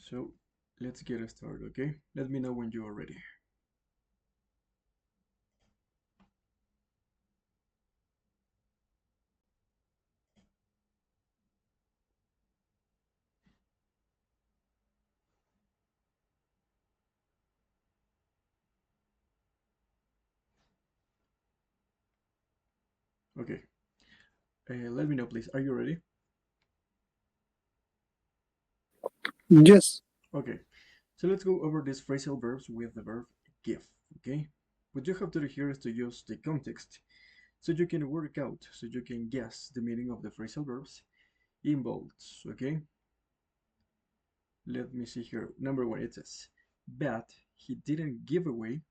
So let's get started, okay? Let me know when you are ready. Okay, let me know please. Are you ready? Yes. Okay, so let's go over these phrasal verbs with the verb give, okay? What you have to do here is to use the context so you can work out, so you can guess the meaning of the phrasal verbs involved, okay? Let me see here. Number one, it says, but he didn't give away,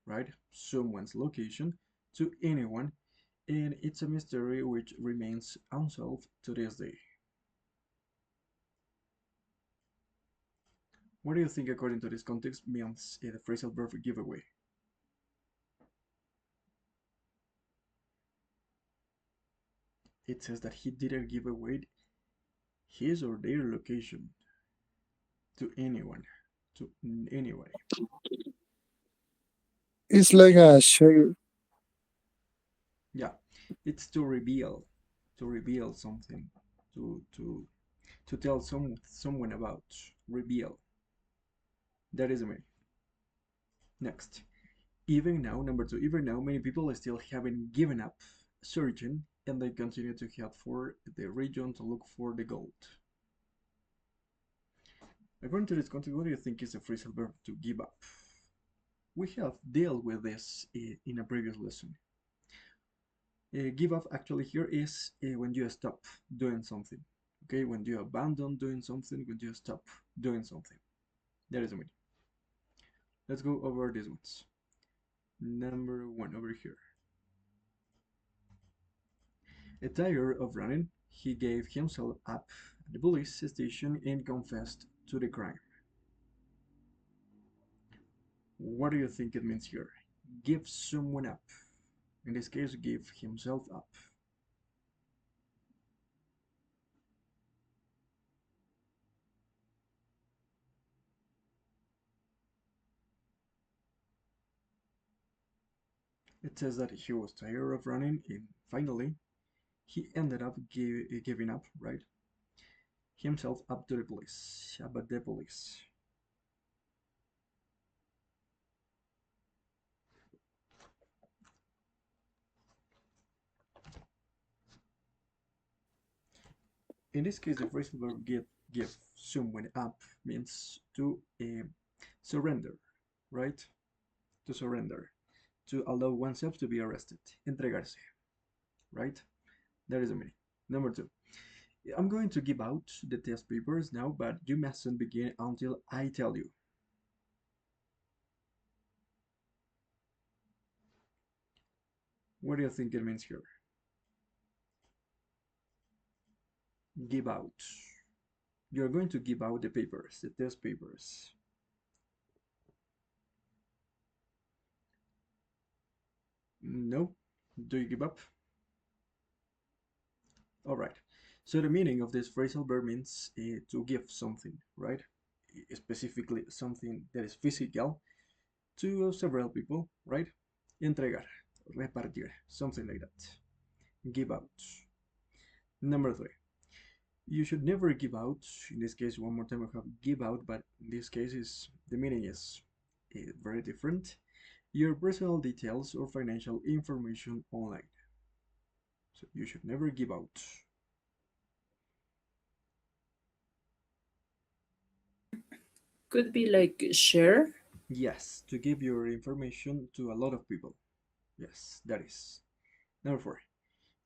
right, someone's location to anyone, and it's a mystery which remains unsolved to this day. What do you think, according to this context, means the phrasal verb giveaway? It says that he didn't give away his or their location to anyone, to anybody. It's like a share. Yeah, it's to reveal something, to tell someone about, reveal. That is the meaning. Next, even now, number two, even now, many people still haven't given up searching, and they continue to head for the region to look for the gold. According to this context, what do you think is the phrasal verb to give up? We have dealt with this in a previous lesson. Give up actually here is when you stop doing something. Okay, when you abandon doing something, when you stop doing something. That is the meaning. Let's go over these ones. Number one over here. Tired of running, he gave himself up at the police station and confessed to the crime. What do you think it means here? Give someone up. In this case, give himself up. It says that he was tired of running and finally he ended up giving up, right? Himself up to the police, but the police. In this case, the phrase verb give someone up means to surrender, right? To surrender, to allow oneself to be arrested, entregarse, right? That is the meaning. Number two, I'm going to give out the test papers now, but you mustn't begin until I tell you. What do you think it means here? Give out. You're going to give out the papers, the test papers. No? Do you give up? All right. So the meaning of this phrasal verb means to give something, right? Specifically something that is physical to several people, right? Entregar, repartir, something like that. Give out. Number three. You should never give out. In this case, one more time, I have give out, but in this case, is the meaning is very different. Your personal details or financial information online. So you should never give out. Could be like share. Yes, to give your information to a lot of people. Yes, that is. Number four,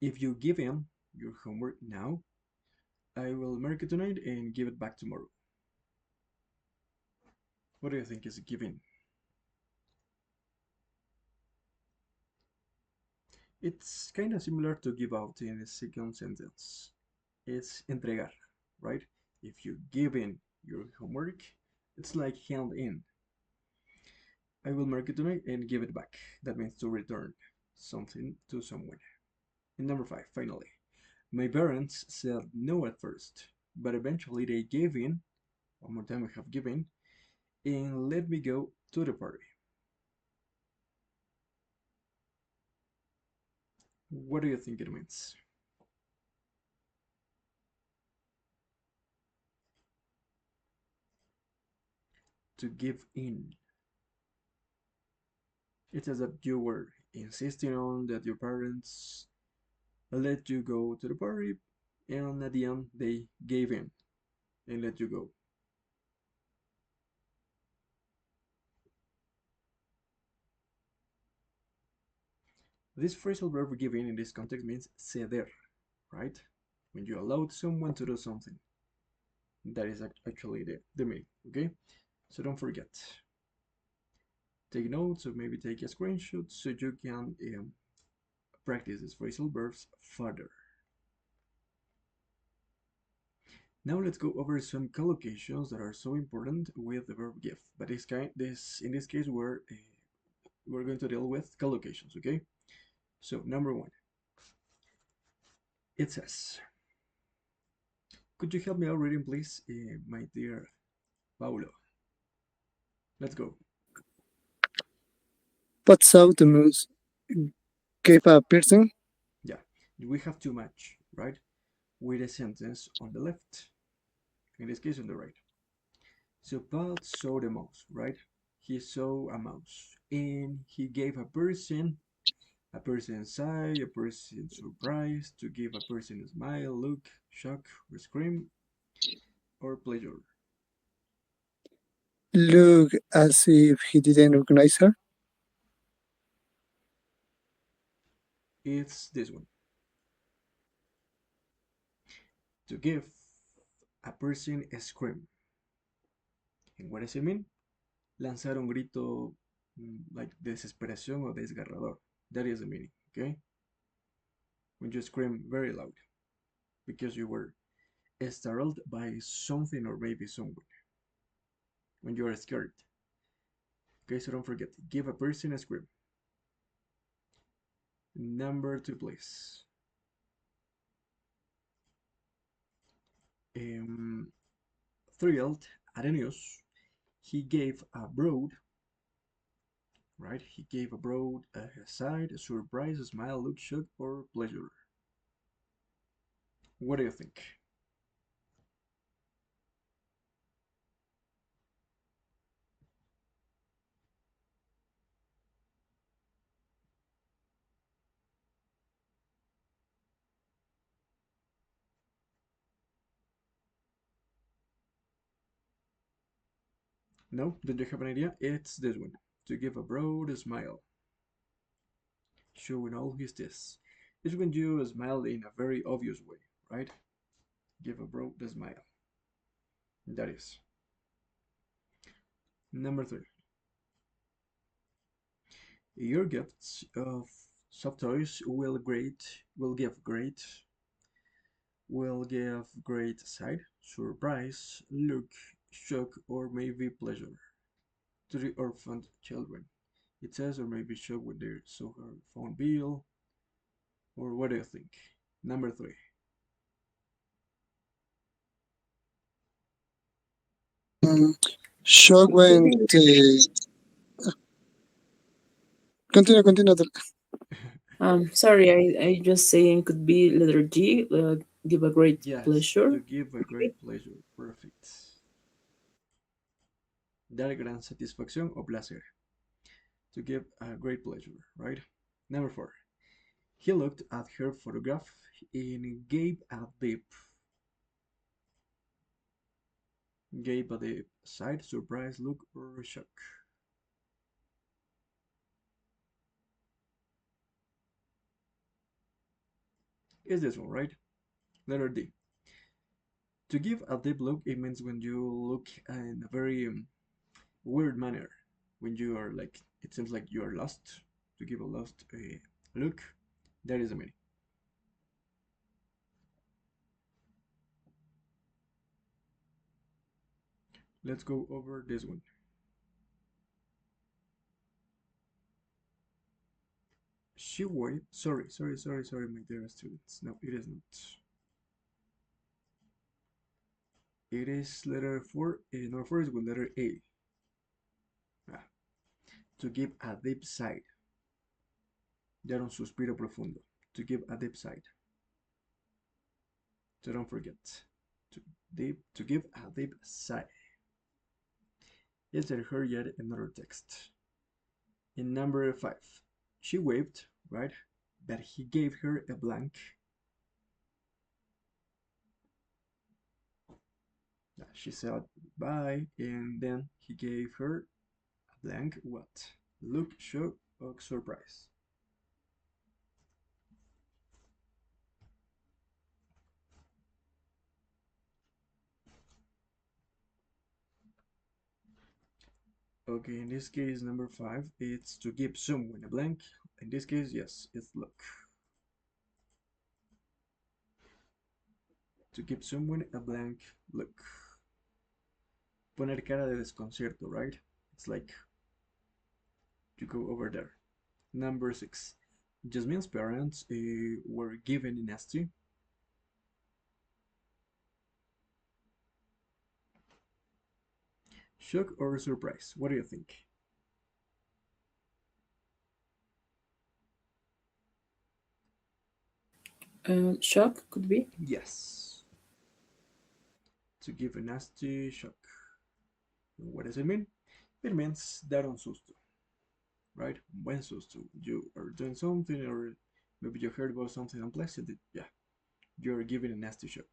if you give in your homework now, I will mark it tonight and give it back tomorrow. What do you think is giving? It's kind of similar to give out in the second sentence. It's entregar, right? If you give in your homework, it's like hand in. I will mark it tonight and give it back. That means to return something to someone. And number five, finally, my parents said no at first, but eventually they gave in One more time, we have given. And let me go to the party. What do you think it means? To give in. It says that you were insisting on that your parents let you go to the party, and at the end they gave in and let you go. This phrasal verb give in this context means ceder, right? When you allowed someone to do something. That is actually the meaning, okay? So don't forget. Take notes or maybe take a screenshot so you can practice these phrasal verbs further. Now let's go over some collocations that are so important with the verb give. But in this case we're going to deal with collocations, okay? So number one, it says, could you help me out reading, please, my dear Paulo? Let's go. What's out the moose? Gave a person? Yeah, we have too much, right? With a sentence on the left, in this case on the right. So Paul saw the mouse, right? He saw a mouse and he gave a person sigh, a person surprise, to give a person a smile, look, shock, or scream, or pleasure. Look as if he didn't recognize her. It's this one. To give a person a scream. And what does it mean? Lanzar un grito like desesperación o desgarrador. That is the meaning, okay? When you scream very loud because you were startled by something or maybe someone. When you are scared. Okay, so don't forget, give a person a scream. Number two, please. Um, Thrilled, Arrhenius, he gave a broad, right? He gave a broad sigh, a surprise, a smile, look, shock, or pleasure. What do you think? No? Don't you have an idea? It's this one. To give a broad smile, showing all his teeth. It's when you smile in a very obvious way, right? Give a broad smile. That is. Number three. Your gifts of soft toys will give great sight, surprise, look, shock, or maybe pleasure to the orphaned children. It says, or maybe shock with their so her phone bill, or what do you think? Number three. Mm, Shock when the. Continue. Sorry, I just saying could be letter G. Give a great Yes, to pleasure. give a great pleasure. Perfect. Dar gran satisfacción o placer. To give a great pleasure, right? Number four. He looked at her photograph and gave a deep sigh, surprise, look, or shock. Is this one, right? Letter D. To give a deep look, it means when you look in a very weird manner. When you are like, it seems like you are lost. To give a lost look, that is the meaning. Let's go over this one. She wait. Sorry, my dear students. No, it is not. It is letter 4. Number 4 is with letter A. Ah, to give a deep sigh. Dar un suspiro profundo. To give a deep sigh. So don't forget. To give a deep sigh. Insert her yet another text. In number 5, she waved, right? But he gave her a blank. She said bye, and then he gave her a blank what? Look, shock, or surprise. Okay, in this case, number 5, it's to give someone a blank. In this case, yes, it's look. To give someone a blank look. Poner cara de desconcierto, right? It's like you go over there. Number 6. Jasmine's parents were given an nasty. Shock or surprise? What do you think? Shock could be. Yes. To give a nasty shock. What does it mean? It means dar un susto, right? Buen susto. You are doing something, or maybe you heard about something unpleasant. Yeah, you're giving a nasty shock.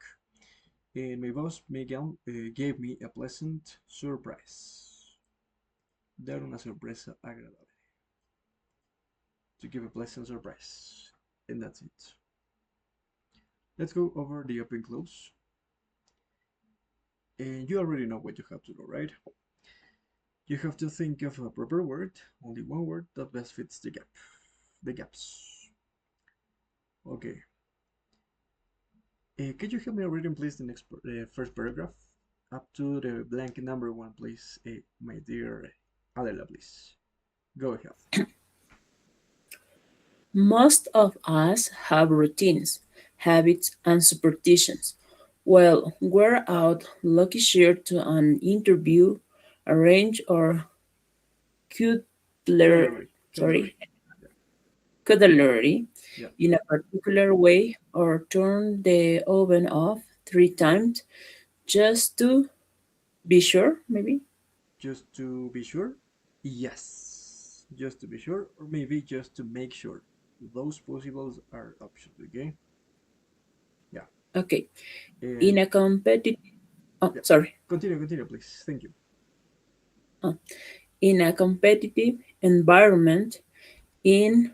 And my boss, Miguel, gave me a pleasant surprise. Dar una sorpresa agradable. To give a pleasant surprise. And that's it. Let's go over the open close. And you already know what you have to do, right? You have to think of a proper word, only one word that best fits the gaps. Okay. Could you help me reading, please, the next first paragraph up to the blank number 1, please, my dear Adela, please. Go ahead. Most of us have routines, habits, and superstitions. Well, we're out lucky shirt to an interview, arrange our cutler, Cutlery, cutlery. sorry, cutlery Yeah, in a particular way, or turn the oven off 3 times just to be sure, maybe. just to be sure. Yes, just to be sure, or maybe just to make sure. Those possibles are options. Okay. Yeah. Okay. In And a competitive, oh, yeah. sorry. Continue, please. Thank you. Uh, in a competitive environment, in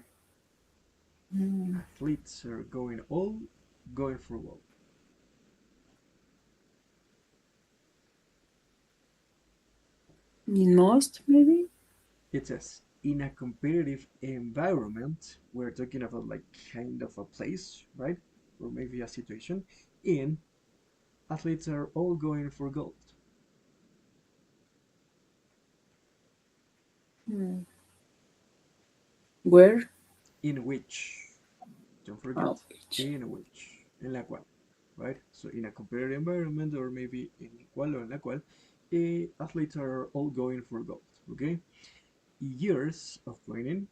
Athletes are going for gold. most, maybe. It says in a competitive environment, we're talking about like kind of a place, right? Or maybe a situation. In athletes are all going for gold. Hmm. Where? In which, don't Oh, forget, which. in which, en la cual, right? So in a competitive environment, or maybe in cual or en la cual, athletes are all going for gold. Okay, years of training,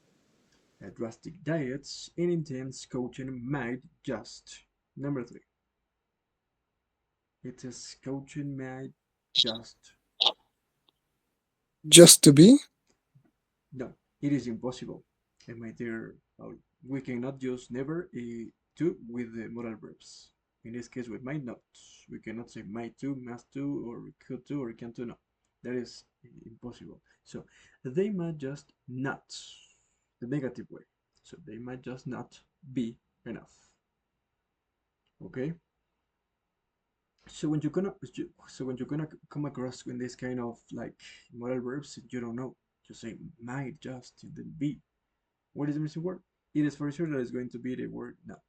drastic diets, and intense coaching might just. Number 3, it is coaching might just. Just to be? No, it is impossible. And my dear, we cannot use never to with the modal verbs. In this case, with might not. We cannot say might to, must to, or could to, or can to. No, that is impossible. So they might just not, the negative way. So they might just not be enough. Okay. So when you're gonna come across in this kind of like modal verbs, you don't know. You say might just and then be. What is the missing word? It is for sure that it's going to be the word not,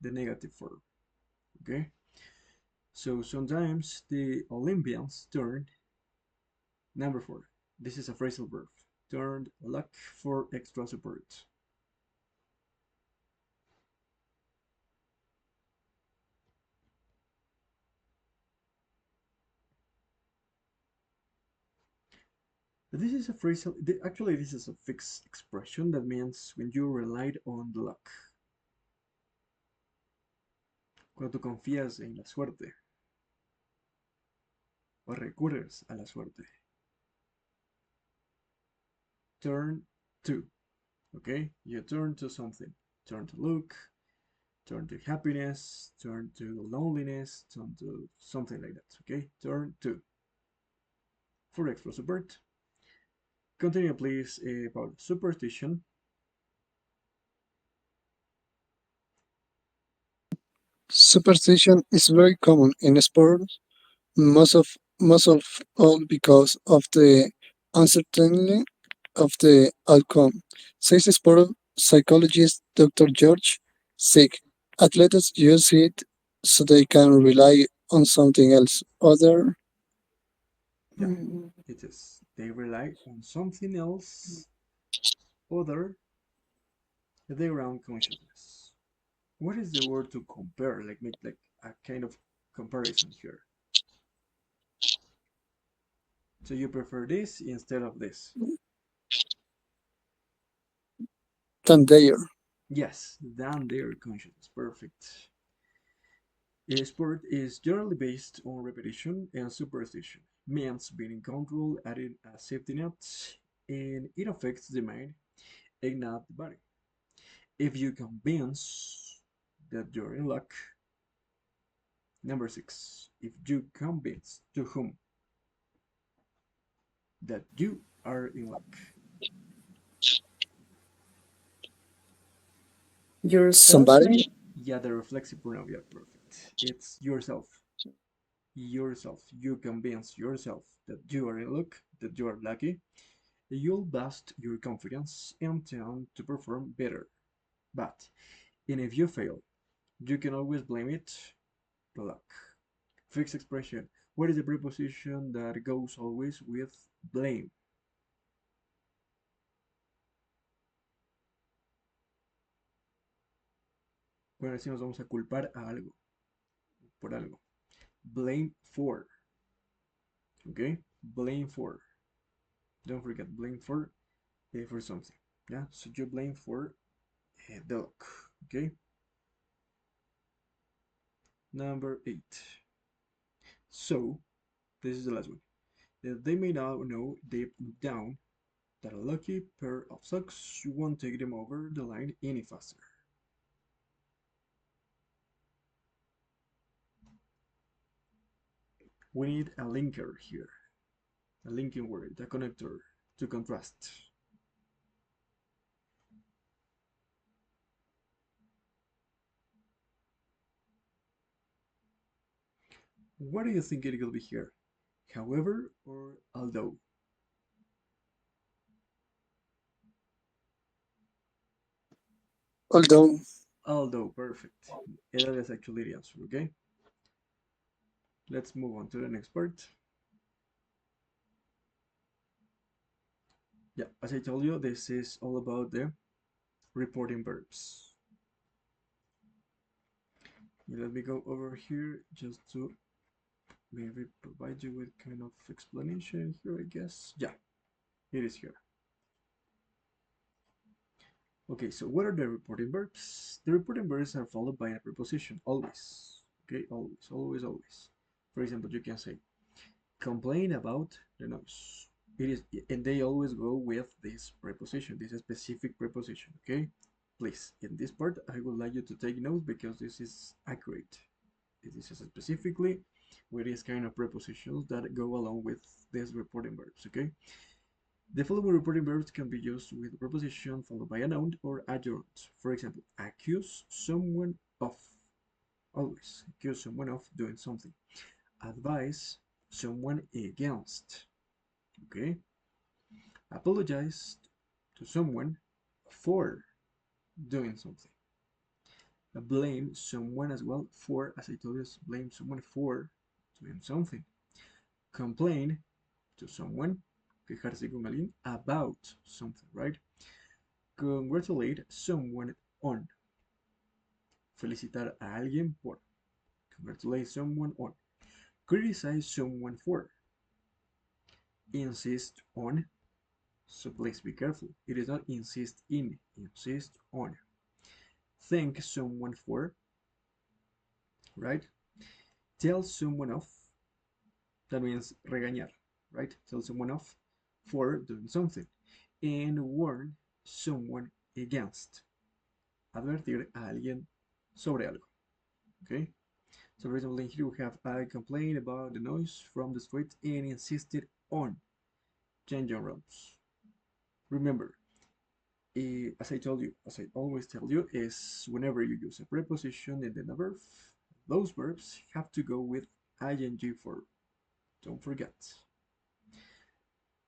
the negative form. Okay? So sometimes the Olympians turned, number 4. This is a phrasal verb. Turned luck for extra support. This is a phrasal. Actually, this is a fixed expression that means when you relied on the luck. Cuando tú confías en la suerte o recurres a la suerte. Turn to. Okay, you turn to something. Turn to luck. Turn to happiness. Turn to loneliness. Turn to something like that. Okay, turn to. For explosive verb. Continue, please, about superstition. Superstition is very common in sports, most of all because of the uncertainty of the outcome, says sport psychologist Dr. George Sick. Athletes use it so they can rely on something else other. Yeah, it is. They rely on something else other than their own consciousness. What is the word to compare? Like make like a kind of comparison here. So you prefer this instead of this? Than their. Yes, than their consciousness. Perfect. A sport is generally based on repetition and superstition. Means being in control, adding a safety net, and it affects the mind and not the body. If you convince that you're in luck, number six, if you convince to whom that you are in luck. Yourself, Somebody? Yeah, the reflexive pronoun, yeah, perfect. It's yourself. Yourself. You convince yourself that you are in luck, that you are lucky. You'll boost your confidence and tend to perform better. But, and if you fail, you can always blame it to luck. Fixed expression. What is the preposition that goes always with blame? Bueno, así nos vamos a culpar a algo, por algo. Blame for. Okay? Blame for. Don't forget, blame for something. Yeah? So you blame for the luck. Okay? Number 8. So, this is the last one. They may now know deep down that a lucky pair of socks won't take them over the line any faster. We need a linker here, a linking word, a connector to contrast. What do you think it will be here? However or although? Although Although, perfect. That is actually the answer, okay? Let's move on to the next part. Yeah, as I told you, this is all about the reporting verbs. Let me go over here just to maybe provide you with kind of explanation here, I guess. Yeah, it is here. Okay, so what are the reporting verbs? The reporting verbs are followed by a preposition, always. Okay, always, always, always. For example, you can say, complain about the noise. It is, and they always go with this preposition, this specific preposition, okay? Please, in this part, I would like you to take notes because this is accurate. This is specifically with these kind of prepositions that go along with these reporting verbs, okay? The following reporting verbs can be used with a preposition followed by a noun or adjunct. For example, accuse someone of. Always accuse someone of doing something. Advise someone against. Okay? Apologize to someone for doing something. Blame someone as well for, as I told you, blame someone for doing something. Complain to someone, quejarse con alguien about something, right? Congratulate someone on. Felicitar a alguien por. Congratulate someone on. Criticize someone for. Insist on. So please be careful. It is not insist in, insist on. Thank someone for, right? Tell someone off, that means regañar, right? Tell someone off for doing something. And warn someone against, advertir a alguien sobre algo, okay? So for example, in here we have I complained about the noise from the street and insisted on changing rooms. Remember, as I told you, as I always tell you, is whenever you use a preposition and then a verb, those verbs have to go with ing form. Don't forget.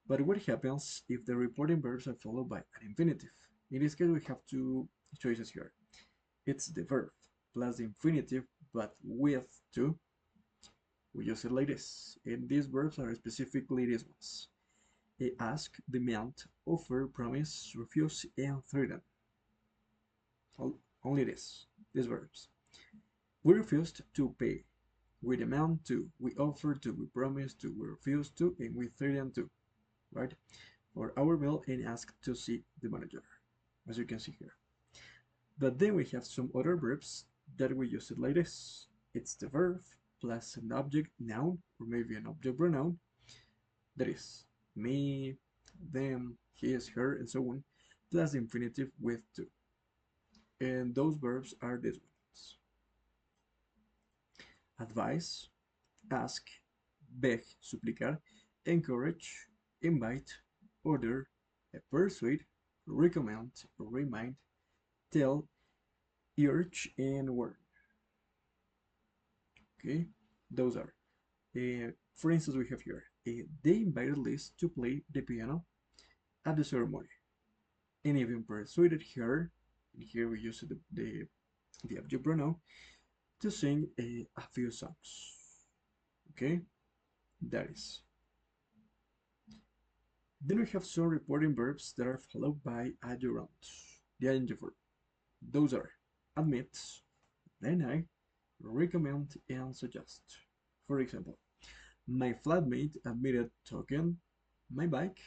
But what happens if the reporting verbs are followed by an infinitive? In this case, we have two choices here. It's the verb plus the infinitive, but with to. We use it like this. And these verbs are specifically these ones. Ask, demand, offer, promise, refuse, and threaten. Only this, these verbs. We refused to pay. We demand to. We offer to. We promise to. We refuse to. And we threaten to. Right? For our bill and ask to see the manager, as you can see here. But then we have some other verbs that we use it like this. It's the verb plus an object noun or maybe an object pronoun, that is me, them, his, her, and so on, plus the infinitive with to. And those verbs are these ones: advise, ask, beg, suplicar, encourage, invite, order, persuade, recommend, remind, tell, urge, and warn. Okay, those are. For instance, we have here, they invited Liz to play the piano at the ceremony and even persuaded her, and here we use the object pronoun, to sing a few songs. Okay, that is. Then we have some reporting verbs that are followed by adjurant, the ing verb. Those are admit, deny, recommend, and suggest. For example, my flatmate admitted taking my bike,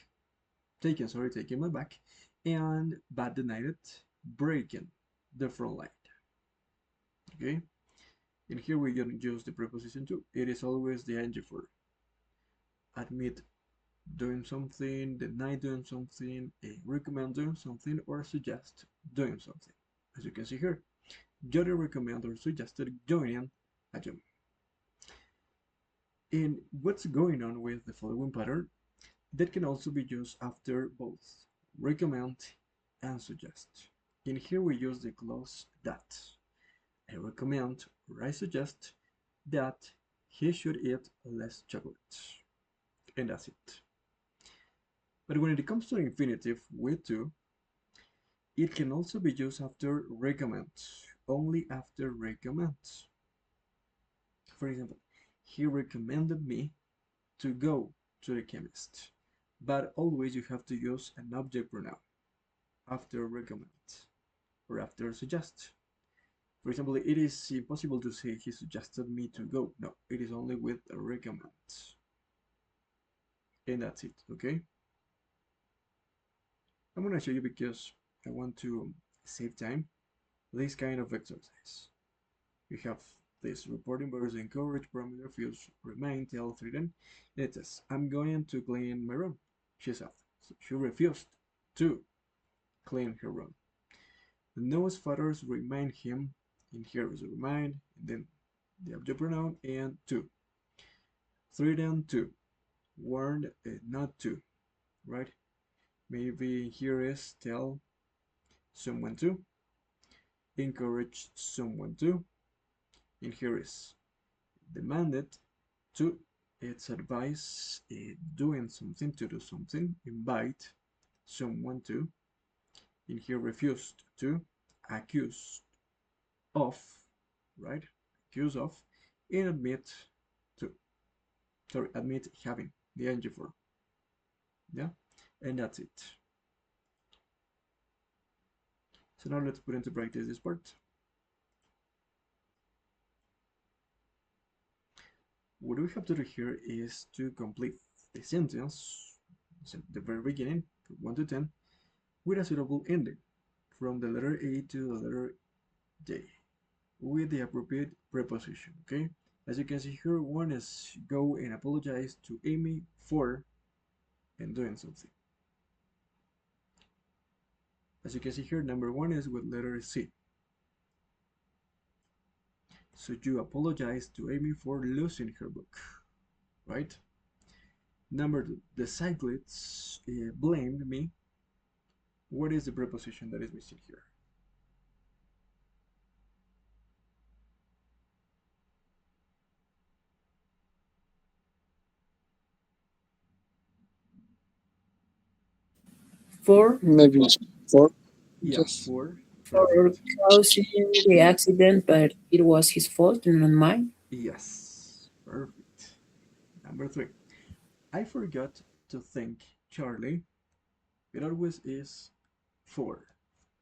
and but denied it, breaking the front light. Okay, and here we can use the preposition to. It is always the ing for admit doing something, deny doing something, recommend doing something, or suggest doing something. As you can see here, Jody recommended or suggested joining a gym. And what's going on with the following pattern? That can also be used after both recommend and suggest. And here we use the clause that. I recommend or I suggest that he should eat less chocolate. And that's it. But when it comes to infinitive with to, it can also be used after recommend, only after recommend. For example, he recommended me to go to the chemist. But always you have to use an object pronoun after recommend or after suggest. For example, it is impossible to say he suggested me to go. No, it is only with a recommend. And that's it, okay? I'm gonna show you because I want to save time this kind of exercise. We have this reporting verbs: encourage, promise, refuse, remind, tell, threaten. And it says, I'm going to clean my room, she said. So she refused to clean her room. The Noah's fathers remind him, and here is a remind, and then the object pronoun, and to. Threaten to. Warned not to, right? Maybe here is tell someone to. Encourage someone to. And here is demanded to. It's advice doing something, to do something. Invite someone to. And here refused to. Accused of, right? Accuse of. And admit to. Sorry, admit having the ing form. Yeah, and that's it. So now let's put into practice this part. What we have to do here is to complete the sentence so the very beginning, 1 to 10, with a suitable ending from the letter A to the letter J with the appropriate preposition. Okay, as you can see here, one is go and apologize to Amy for and doing something. As you can see here, number one is with letter C. So you apologize to Amy for losing her book, right? Number two, the cyclists blamed me. What is the preposition that is missing here? For Maybe four. Yeah, Yes. for. for Perfect. causing the accident, but it was his fault and not mine. Yes, perfect. Number three, I forgot to thank Charlie. It always is for.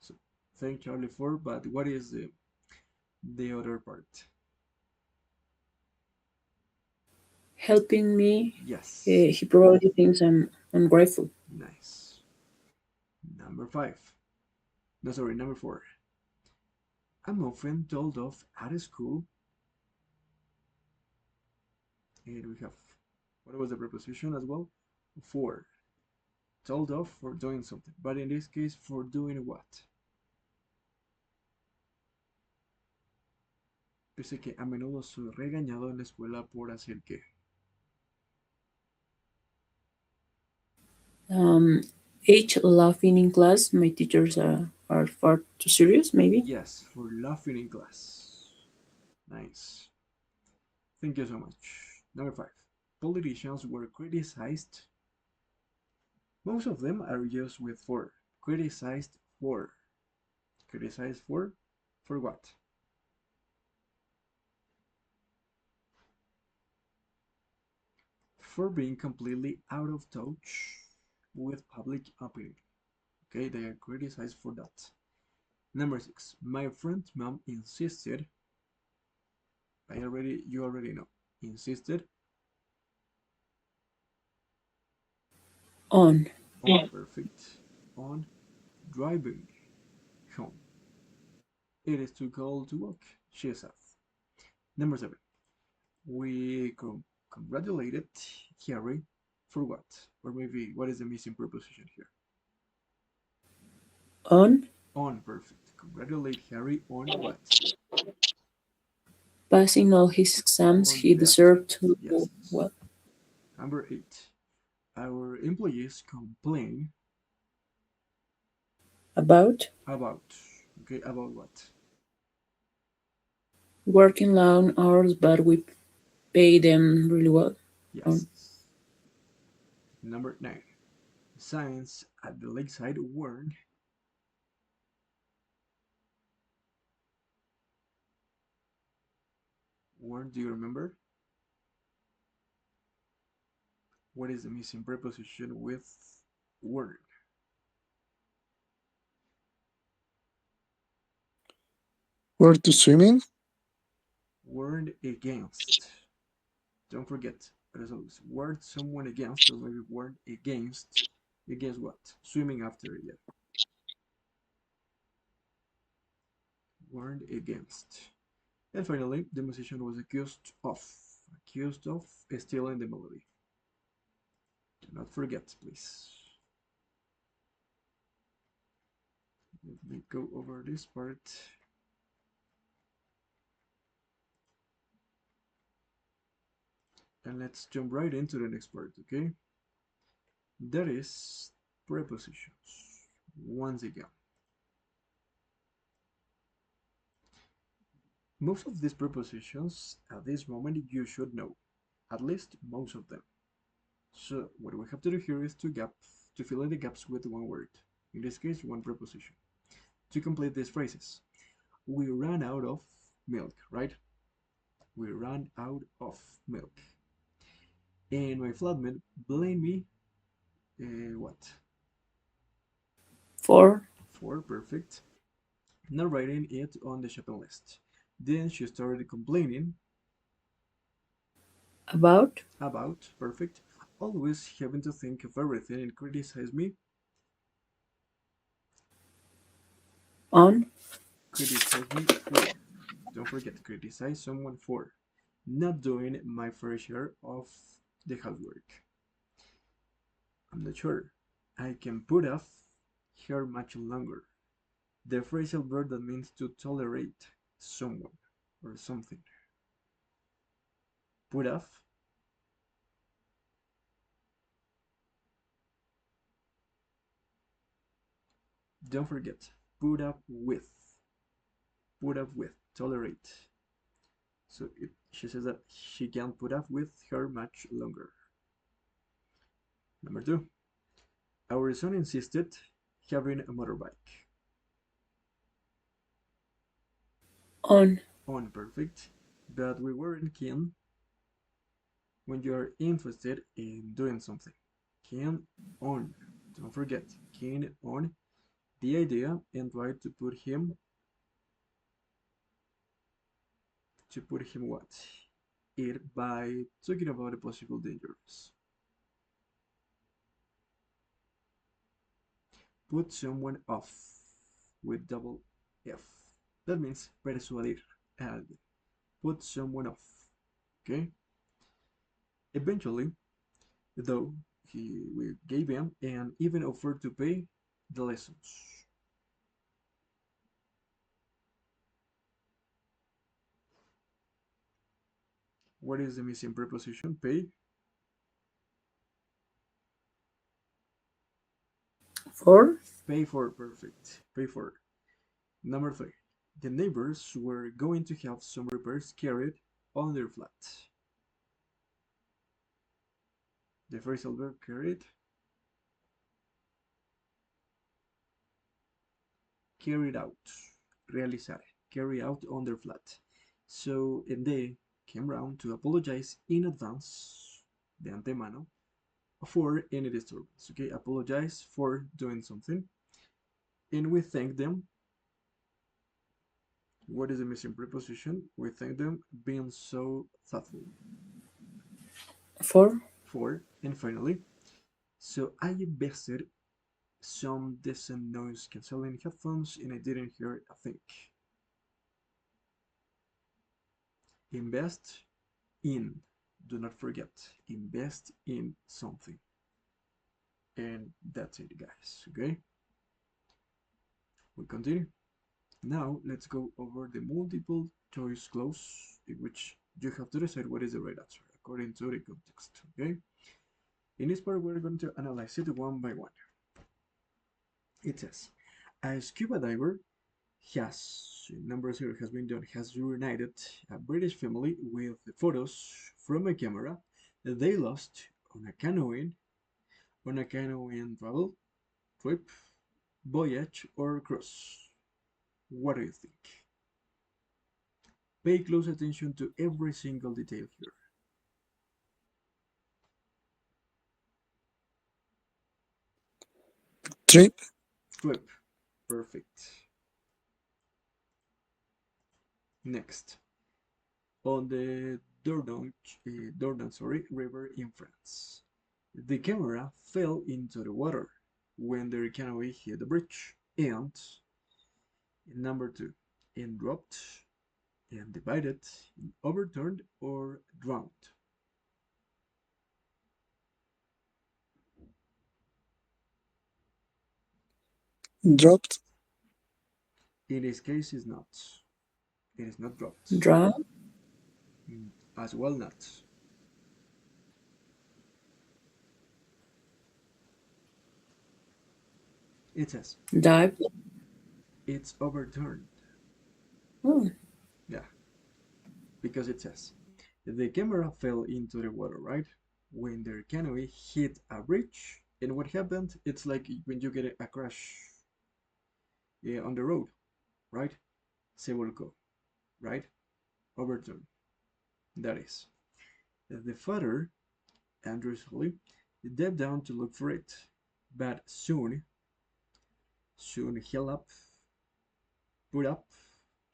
So thank Charlie for, but what is the other part? Helping me, Yes, he provided things I'm grateful. nice. Number five. No, sorry, number four. I'm often told off at school, and we have what was the preposition as well? For. Told off for doing something, but in this case, for doing what? Dice que a menudo soy regañado en la escuela por hacer qué. Um, H laughing in class. My teachers are far too serious, maybe. Yes, for laughing in class. Nice. Thank you so much. Number five. Politicians were criticized. Most of them are used with for. Criticized for. Criticized for? For what? For being completely out of touch with public opinion. Okay, they are criticized for that. Number six. My friend's mom insisted. You already know. Insisted On. on perfect on driving home. It is too cold to walk, she said. Number seven. We congratulated Harry for what? Or maybe what is the missing preposition here? On On perfect. Congratulate Harry on what? passing all his exams, On he that. deserved to, Yes. well, Number eight. Our employees complain about about. Okay, about what? working long hours, but we pay them really well. Yes. On Number nine. Signs at the lakeside warn. Do you remember? What is the missing preposition with warn? Where to swimming? Warn against. Don't forget. There's always word someone against, or maybe warn against. Against what? Swimming after, yeah. Warned against. And finally, the musician was accused of stealing the melody. Do not forget, please. Let me go over this part. And let's jump right into the next part, okay? That is prepositions. Once again, most of these prepositions at this moment you should know, at least most of them. So what we have to do here is to fill in the gaps with one word. In this case, one preposition. To complete these phrases, we ran out of milk, right? We ran out of milk. And my flatmate blamed me. What? for For perfect. Not writing it on the shopping list. Then she started complaining about about perfect always having to think of everything and criticize me. On, Criticize me for. Don't forget, criticize someone for not doing my fair share of the housework. I'm not sure. I can put off here much longer. The phrasal verb that means to tolerate someone or something. Put off. Don't forget, put up with. Put up with. Tolerate. So she says that she can put up with her much longer. Number two, our son insisted having a motorbike. on, On perfect, but we weren't keen when you are interested in doing something. Keen on. Don't forget, keen on the idea and try to put him what? It by talking about the possible dangers. Put someone off with double F. That means persuadir a alguien. Put someone off. Okay? Eventually, though, we gave in and even offered to pay the lessons. What is the missing preposition? Pay. for, Pay for. Perfect. Pay for. Number three. The neighbors were going to have some repairs carried on their flat. The phrasal verb carried. Carried out. Realizar. Carry out on their flat. So, and they came round to apologize in advance, de antemano, for any disturbance. Okay, apologize for doing something. And we thank them. What is the missing preposition? We thank them being so thoughtful for, for. And finally, so I invested some decent noise cancelling headphones and I didn't hear a thing. Invest in. Do not forget. Invest in something. And that's it, guys. Okay, we continue. Now let's go over the multiple choice clause in which you have to decide what is the right answer according to the context. Okay, in this part we're going to analyze it one by one. It says a scuba diver number zero has been done, has reunited a British family with photos from a camera that they lost on a canoeing travel trip, voyage, or cruise. What do you think? Pay close attention to every single detail here. Trip, Trip. Perfect. Next, on the Dordogne river in France. The camera fell into the water when their canoe hit the bridge, and number two, and dropped, and divided, and overturned, or drowned. dropped, In this case, is not. It is not dropped. draw, As well not. It says dive. it's overturned. Oh, Yeah, because it says the camera fell into the water, right? When their canoe hit a bridge, and what happened? It's like when you get a crash on the road, right? Se volcó, right? Overturned. That is. The father, Andrew Sully, dived down to look for it, but soon held up, put up,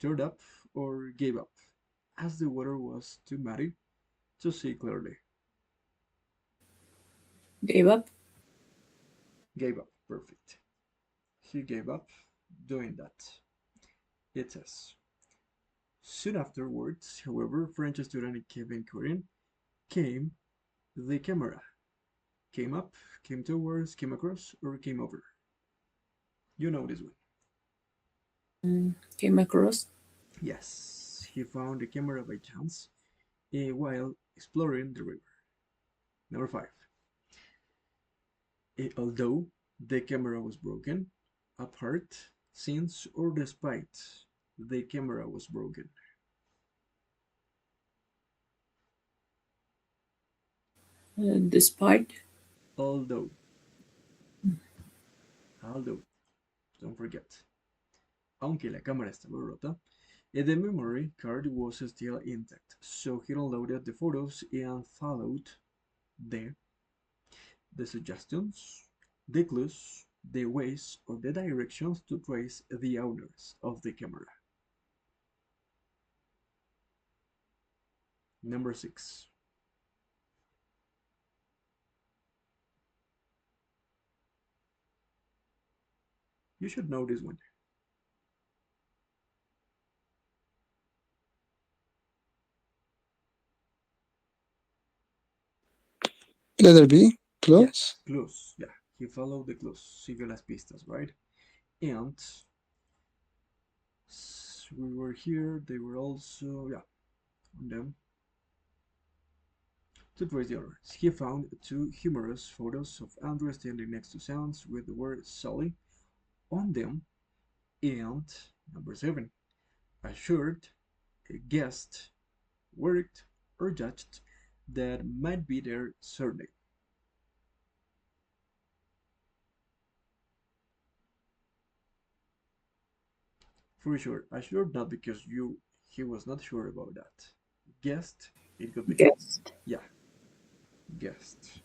turned up, or gave up, as the water was too muddy to see clearly. Gave up. Gave up. Perfect. He gave up doing that. It says. Soon afterwards, however, French student Kevin Corin came the camera. Came up, came towards, came across, or came over. You know this one. Came across. Yes, he found the camera by chance while exploring the river. Number 5. Although the camera was broken, apart, since, or despite the camera was broken. Despite. Although, although, don't forget. Aunque la cámara estaba rota, the memory card was still intact, so he downloaded the photos and followed the, the suggestions, the clues, the ways, or the directions to trace the owners of the camera. Number 6. You should know this one. Letter B, close. Yes, clues. Yeah, he followed the clues. Sigue las pistas, right? And we were here. They were also, yeah, on them. To trace the owners, he found two humorous photos of Andrew standing next to sounds with the word Sully on them, and number 7, assured, guessed, worked, or judged that might be their surname. For sure, assured not because he was not sure about that. Guessed, it could be. Guessed. Yeah, guessed.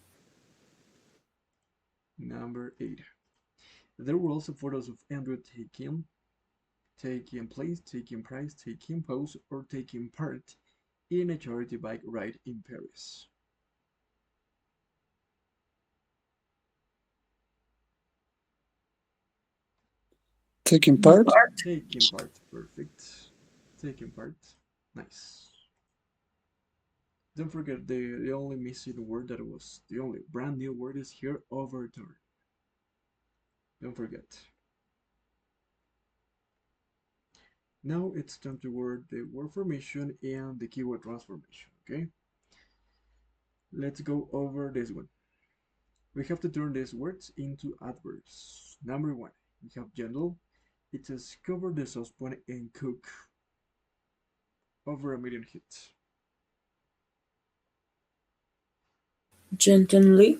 Number 8. There were also photos of Andrew taking place, taking prize, taking pose, or taking part in a charity bike ride in Paris. Taking part. Taking part, perfect. Taking part, nice. Don't forget the only missing word that was the only brand new word is here, overturn. Don't forget. Now it's time to word the word formation and the keyword transformation, okay? Let's go over this one. We have to turn these words into adverbs. Number 1, we have gentle. It says cover the saucepan and cook over a medium heat. Gently.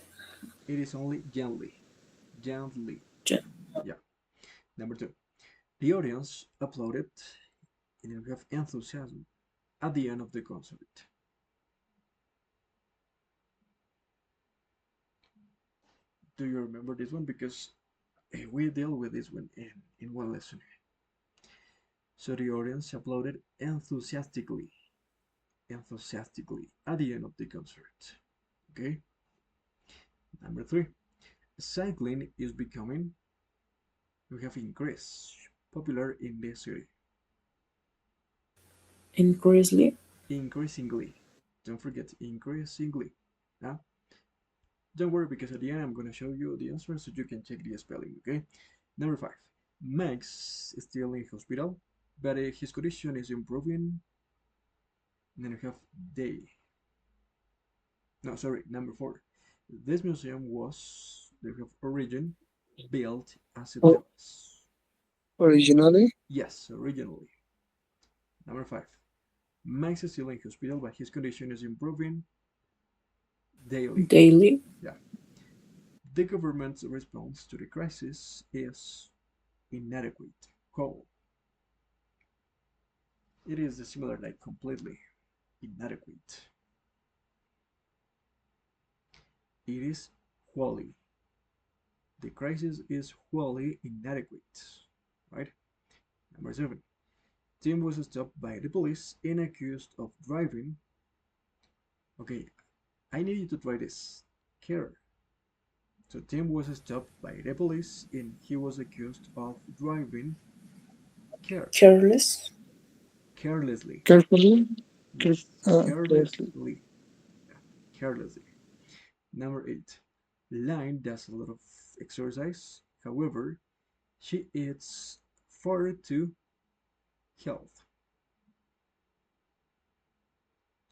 It is only gently. Gently. Gen- Yeah. Number 2, the audience applauded and then we have enthusiasm at the end of the concert. Do you remember this one? Because we deal with this one in one lesson. So the audience applauded enthusiastically at the end of the concert. Okay. Number 3, cycling is becoming, we have increased, popular in this city. Increasingly. Increasingly. Don't forget increasingly. Yeah? Don't worry because at the end I'm going to show you the answer so you can check the spelling, okay? Number 5, Max is still in hospital, but his condition is improving. And then we have day. No, sorry, number 4. This museum was, they have origin, built as it Oh, tells. originally. Yes, originally. Number 5. Max is still in hospital, but his condition is improving daily. Daily. Yeah. The government's response to the crisis is inadequate. Cold. It is similar like completely inadequate. It is wholly. The crisis is wholly inadequate. Right? Number 7. Tim was stopped by the police and accused of driving. Okay, I need you to try this. Care. So Tim was stopped by the police and he was accused of driving care Careless. carelessly. Carefully, Yes, carefully. carelessly. Yeah, carelessly. Number 8. Line does a lot of exercise. However, she eats far too health.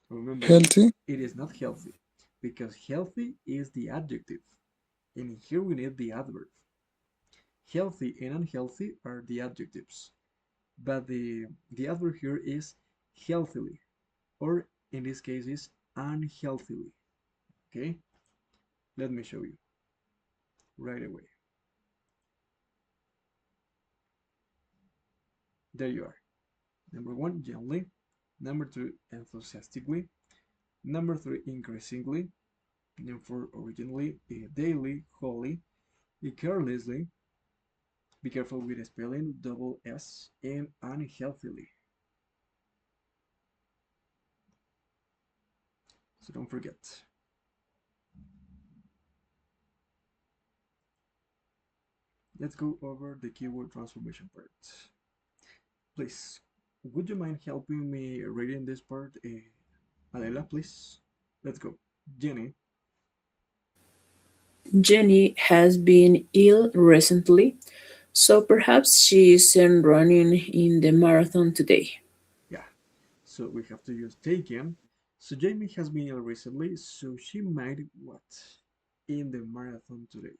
Remember, Healthy, it is not healthy because healthy is the adjective, and here we need the adverb. Healthy and unhealthy are the adjectives, but the adverb here is healthily, or in this case is unhealthily. Okay, let me show you right away. There you are. Number 1, gently. Number 2, enthusiastically. Number 3, increasingly. Number 4, originally. Daily, wholly. Carelessly. Be careful with spelling, double S, and unhealthily. So don't forget. Let's go over the keyword transformation part. Please, would you mind helping me reading this part? Adela, please. Let's go. Jenny. Jenny has been ill recently, so perhaps she isn't running in the marathon today. Yeah, so we have to use taken. So Jamie has been ill recently, so she might what? In the marathon today.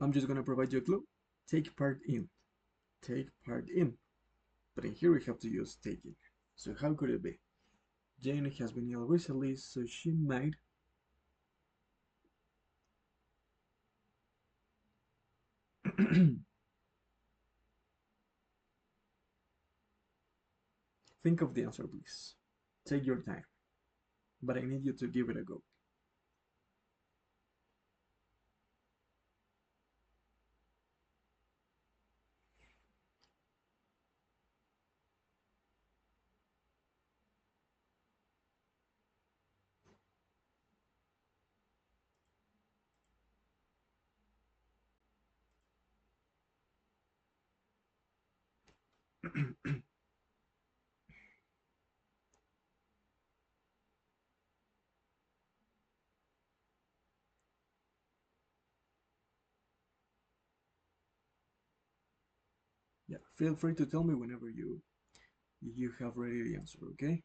I'm just gonna provide you a clue. Take part in. Take part in. But in here we have to use taking. So how could it be? Jane has been ill recently, so she might think of the answer, please. Take your time, but I need you to give it a go. Yeah, feel free to tell me whenever you have ready the answer, okay?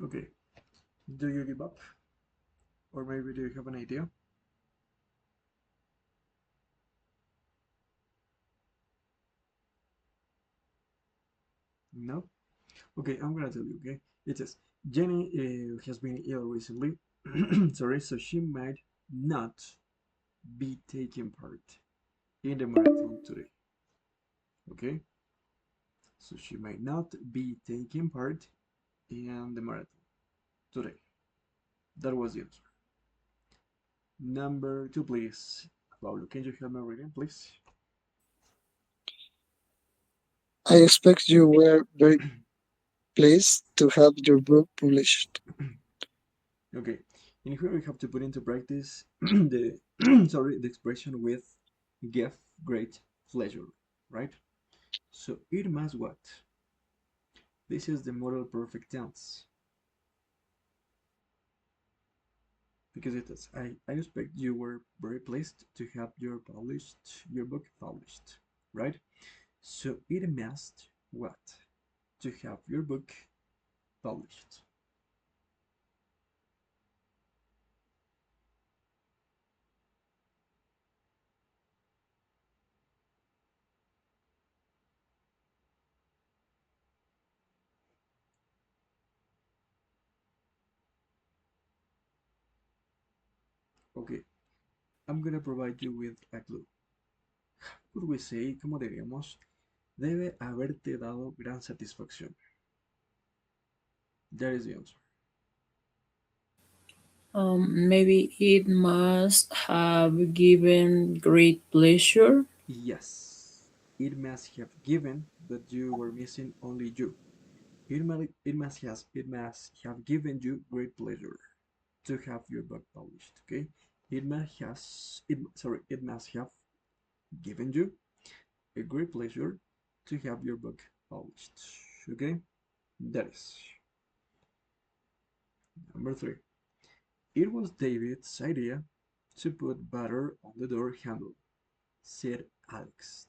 Okay, do you give up? Or maybe do you have an idea? No? Okay, I'm gonna tell you, okay? It says Jenny has been ill recently. Sorry, so she might not be taking part in the marathon today. Okay? So she might not be taking part in the marathon today. That was the answer. Number 2, please. Pablo, can you help me reading, please? I expect you were very pleased to have your book published. Okay, in here we have to put into practice the sorry the expression with give great pleasure, right? So it must what? This is the modal perfect tense because it is. I expect you were very pleased to have your book published, right? So it must what? To have your book published. Okay, I'm gonna provide you with a clue. Could we say, como diríamos, debe haberte dado gran satisfacción. That is the answer. Maybe it must have given great pleasure. Yes, it must have given, but you were missing only you. It must have given you great pleasure to have your book published. Okay, it must have given you a great pleasure to have your book published. Okay, that is number three. It was David's idea to put butter on the door handle, said Alex.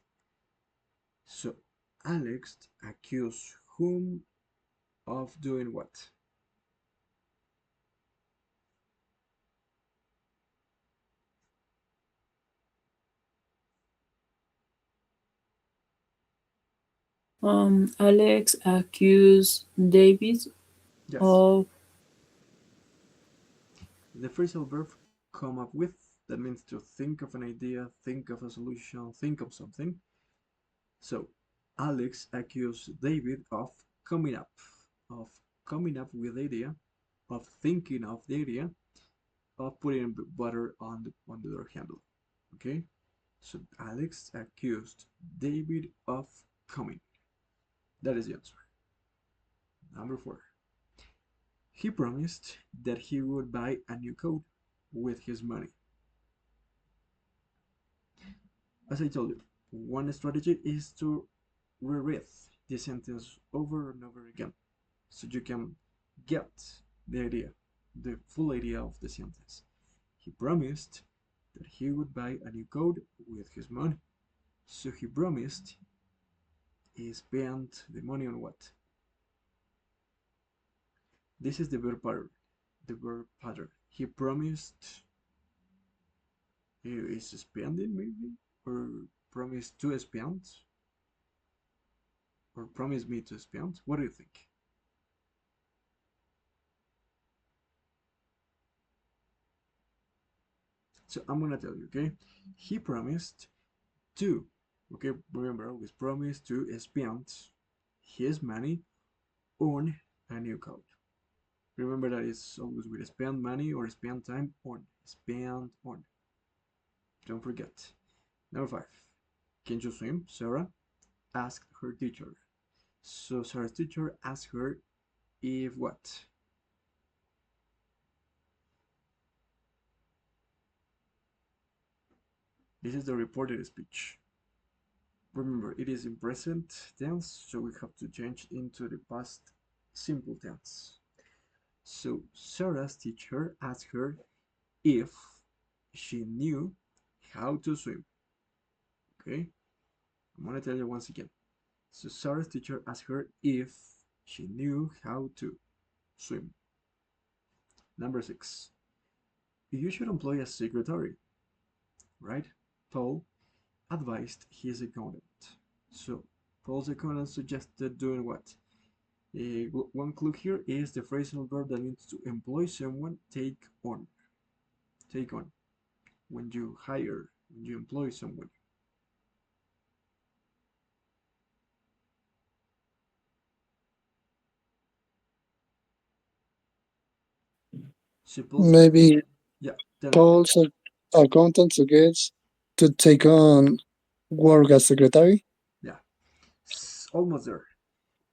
So Alex accused whom of doing what? Alex accused David Yes, of the phrasal verb come up with, that means to think of an idea, think of a solution, think of something. So Alex accused David coming up, of coming up with the idea, of thinking of the idea, of putting butter on the door handle. Okay, so Alex accused David of coming. That is the answer. Number four. He promised that he would buy a new coat with his money. As I told you, one strategy is to reread the sentence over and over again so you can get the idea, the full idea of the sentence. He promised that he would buy a new coat with his money. So he promised he spent the money on what? This is the verb pattern. The verb pattern. He promised is spending maybe? Or promised to spend? Or promise me to spend? What do you think? So I'm gonna tell you, okay? He promised to, okay, remember, always promise to spend his money on a new coat. Remember that it's always with spend money or spend time on. Spend on. Don't forget. Number five. Can you swim? Sarah asked her teacher. So Sarah's teacher asked her if what? This is the reported speech. Remember, it is in present tense, so we have to change into the past simple tense. So Sarah's teacher asked her if she knew how to swim. Okay, I'm gonna tell you once again. So Sarah's teacher asked her if she knew how to swim. Number six. You should employ a secretary, right? Paul advised his accountant. So Paul's accountant suggested doing what? One clue here is the phrasal verb that means to employ someone, take on. Take on. When you hire, when you employ someone. Suppose, Maybe yeah, tell me. Paul's accountant suggests to take on work as secretary. Yeah, almost there.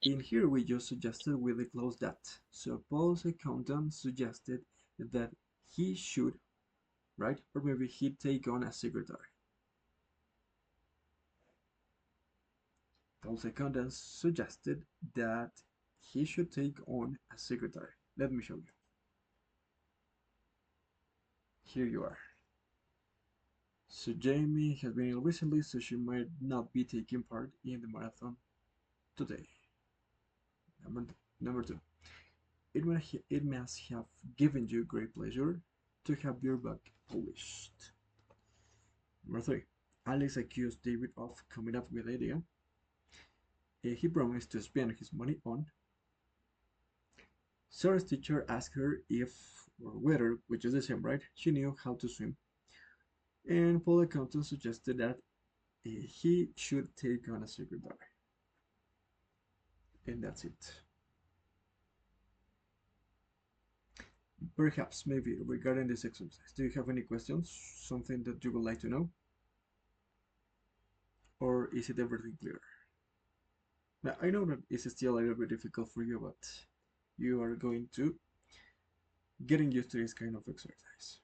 In here, we just suggested with the close that. So Paul's accountant suggested that he should, right? Or maybe he'd take on a secretary. Paul's accountant suggested that he should take on a secretary. Let me show you. Here you are. So Jamie has been ill recently, so she might not be taking part in the marathon today. Number two, it must have given you great pleasure to have your book published. Number three, Alex accused David of coming up with the idea. He promised to spend his money on. Sarah's teacher asked her if or whether, which is the same, right? She knew how to swim. And Paul Accountant suggested that he should take on a secretary. And that's it. Perhaps, maybe, regarding this exercise, do you have any questions? Something that you would like to know? Or is it everything clear? Now, I know that it's still a little bit difficult for you, but you are going to getting used to this kind of exercise.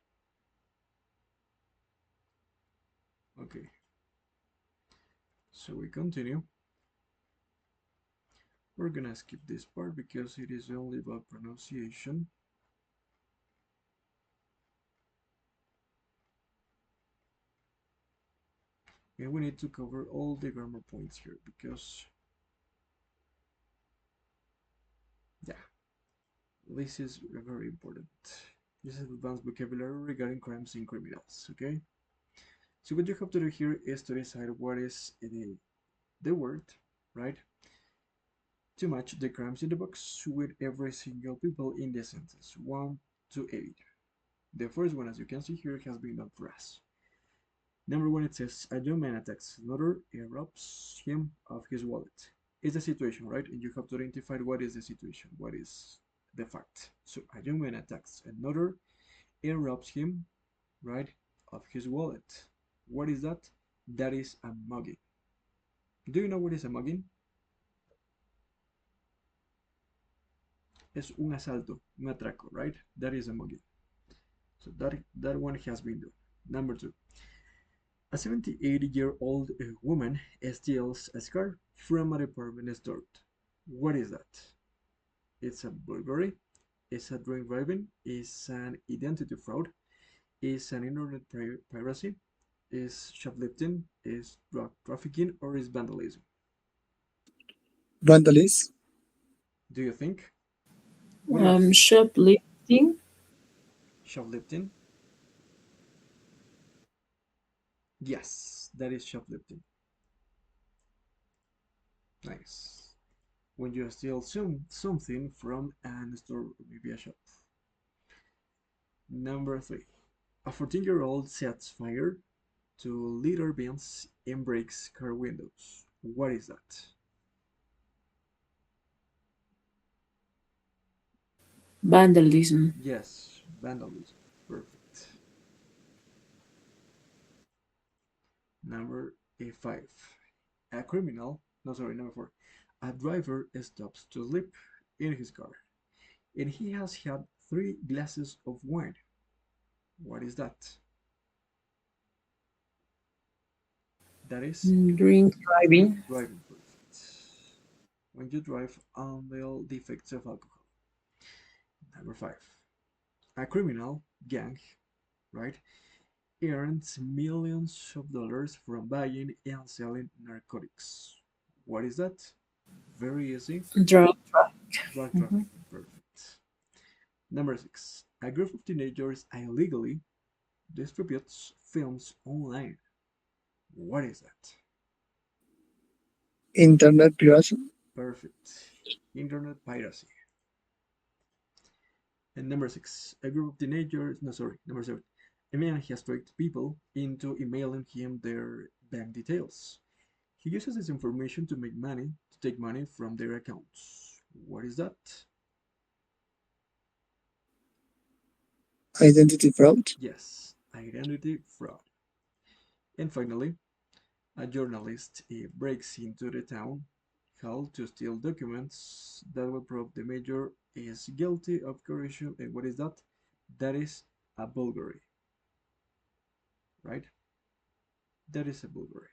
Okay, so we continue. We're gonna skip this part because it is only about pronunciation. And we need to cover all the grammar points here because, yeah, this is very important. This is advanced vocabulary regarding crimes and criminals, okay? So what you have to do here is to decide what is the word, right? To match the crimes in the box with every single people in the sentence, 1 to 8. The first one, as you can see here, has been done for us. Number one, it says, a young man attacks another and robs him of his wallet. It's a situation, right? And you have to identify what is the situation, what is the fact. So a young man attacks another and robs him, right, of his wallet. What is that? That is a mugging. Do you know what is a mugging? Es un asalto, un atraco, right? That is a mugging. So that one has been done. Number two, a 78-year-old woman steals a scarf from a department store. What is that? It's a burglary, it's a drink driving, it's an identity fraud, it's an internet piracy, is shoplifting, is drug trafficking, or is vandalism? Vandalism. Do you think? What else? Shoplifting. Shoplifting? Yes, that is shoplifting. Nice. When you steal something from an store or maybe a shop. Number three. A 14-year-old sets fire to litter bins and breaks car windows. What is that? Vandalism. Yes, vandalism. Perfect. Number five. A criminal, no, sorry, number four. A driver stops to sleep in his car and he has had 3 glasses of wine. What is that? That is Drink driving. drink driving. Perfect. When you drive under the effects of alcohol. Number five. A criminal gang, right, earns millions of dollars from buying and selling narcotics. What is that? Very easy. Drug Drug trafficking. trafficking. Perfect. Number six. A group of teenagers illegally distributes films online. What is that? Internet piracy. Perfect. Internet piracy. And number six. A group of teenagers. No, sorry. Number seven. A man has tricked people into emailing him their bank details. He uses this information to make money, to take money from their accounts. What is that? Identity fraud. Yes, identity fraud. And finally, a journalist breaks into the town held to steal documents that will prove the major is guilty of corruption. And what is that? That is a burglary, right? That is a burglary.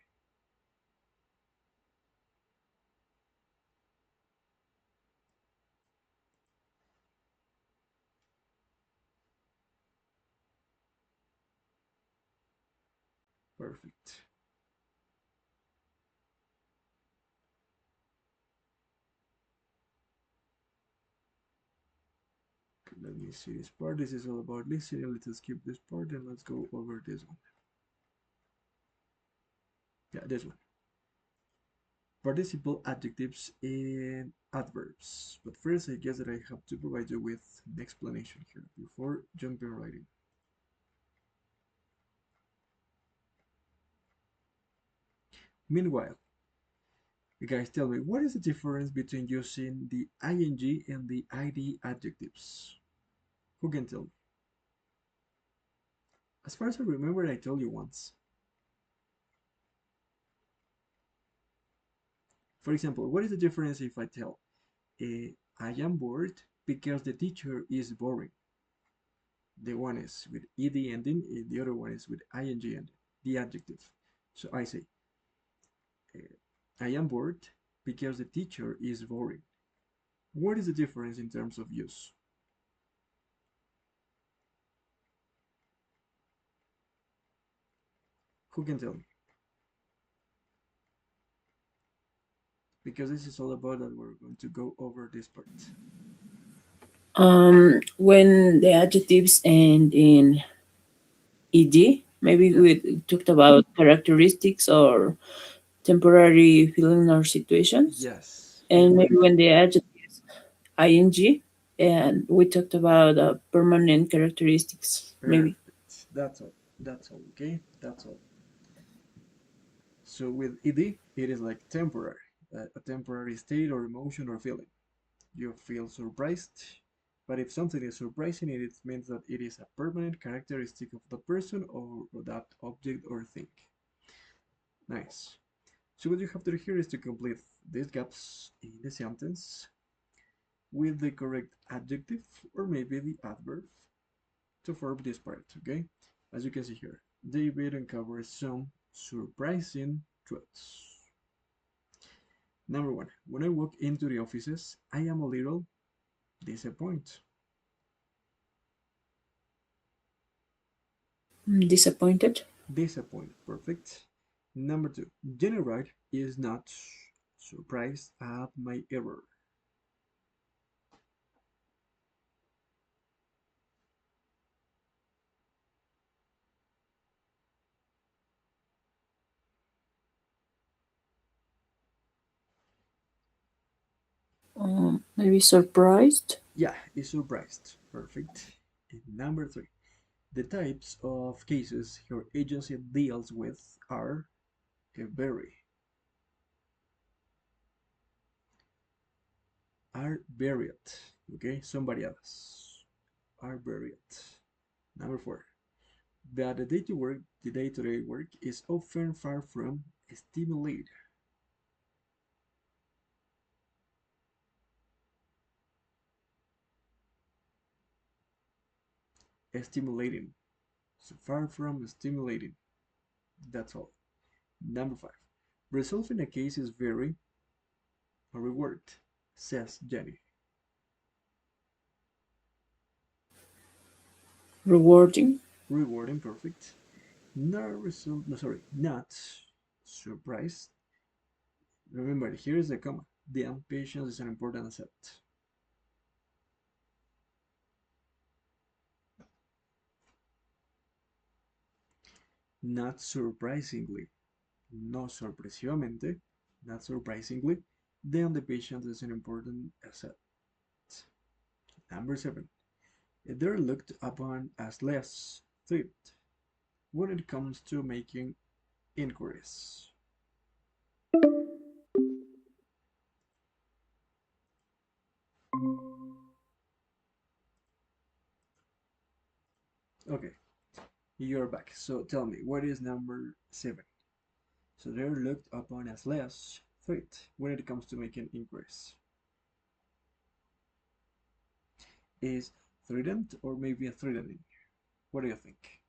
Perfect. Let me see this part. This is all about listening. Let's skip this part and let's go over this one. Yeah, this one. Participle adjectives and adverbs. But first, I guess that I have to provide you with an explanation here before jumping right in. Meanwhile, you guys tell me, what is the difference between using the ing and the id adjectives? Who can tell me? As far as I remember, I told you once. For example, what is the difference if I tell, I am bored because the teacher is boring? The one is with ed ending, the other one is with ing ending, the adjective. So I say, I am bored because the teacher is boring. What is the difference in terms of use? Who can tell me? Because this is all about that we're going to go over this part. When the adjectives end in ed, maybe Yeah. we talked about characteristics or temporary feeling or situations, Yes. and maybe when the adjectives ing, and we talked about permanent characteristics, maybe. Perfect. That's all. That's all. Okay. That's all. So with ed, it is like temporary, a temporary state or emotion or feeling. You feel surprised, but if something is surprising, it means that it is a permanent characteristic of the person or that object or thing. Nice. So what you have to do here is to complete these gaps in the sentence with the correct adjective or maybe the adverb to form this part, okay? As you can see here, David uncovers some surprising truths. Number one, when I walk into the offices, I am a little disappointed. Disappointed. Disappointed, perfect. Number two, Jenny Wright is not surprised at my error. Maybe surprised. Yeah, is surprised, perfect. And number three, the types of cases your agency deals with are very, are varied. Okay, somebody else are varied. Number four, that the day-to-day work is often far from stimulating. Stimulating, so far from stimulating. That's all. Number five, resolving a case is very reward, says Jenny. Rewarding. Rewarding, perfect. Not result, no, sorry, not surprised. Remember, here is the comma. The impatience is an important asset. Not surprisingly, no sorpresivamente, not surprisingly, then the patient is an important asset. Number seven, they're looked upon as less thrift when it comes to making inquiries. Okay, you're back. So tell me, what is number seven? So they're looked upon as less threat when it comes to making inquiries. Is threatened or maybe a threatening? What do you think?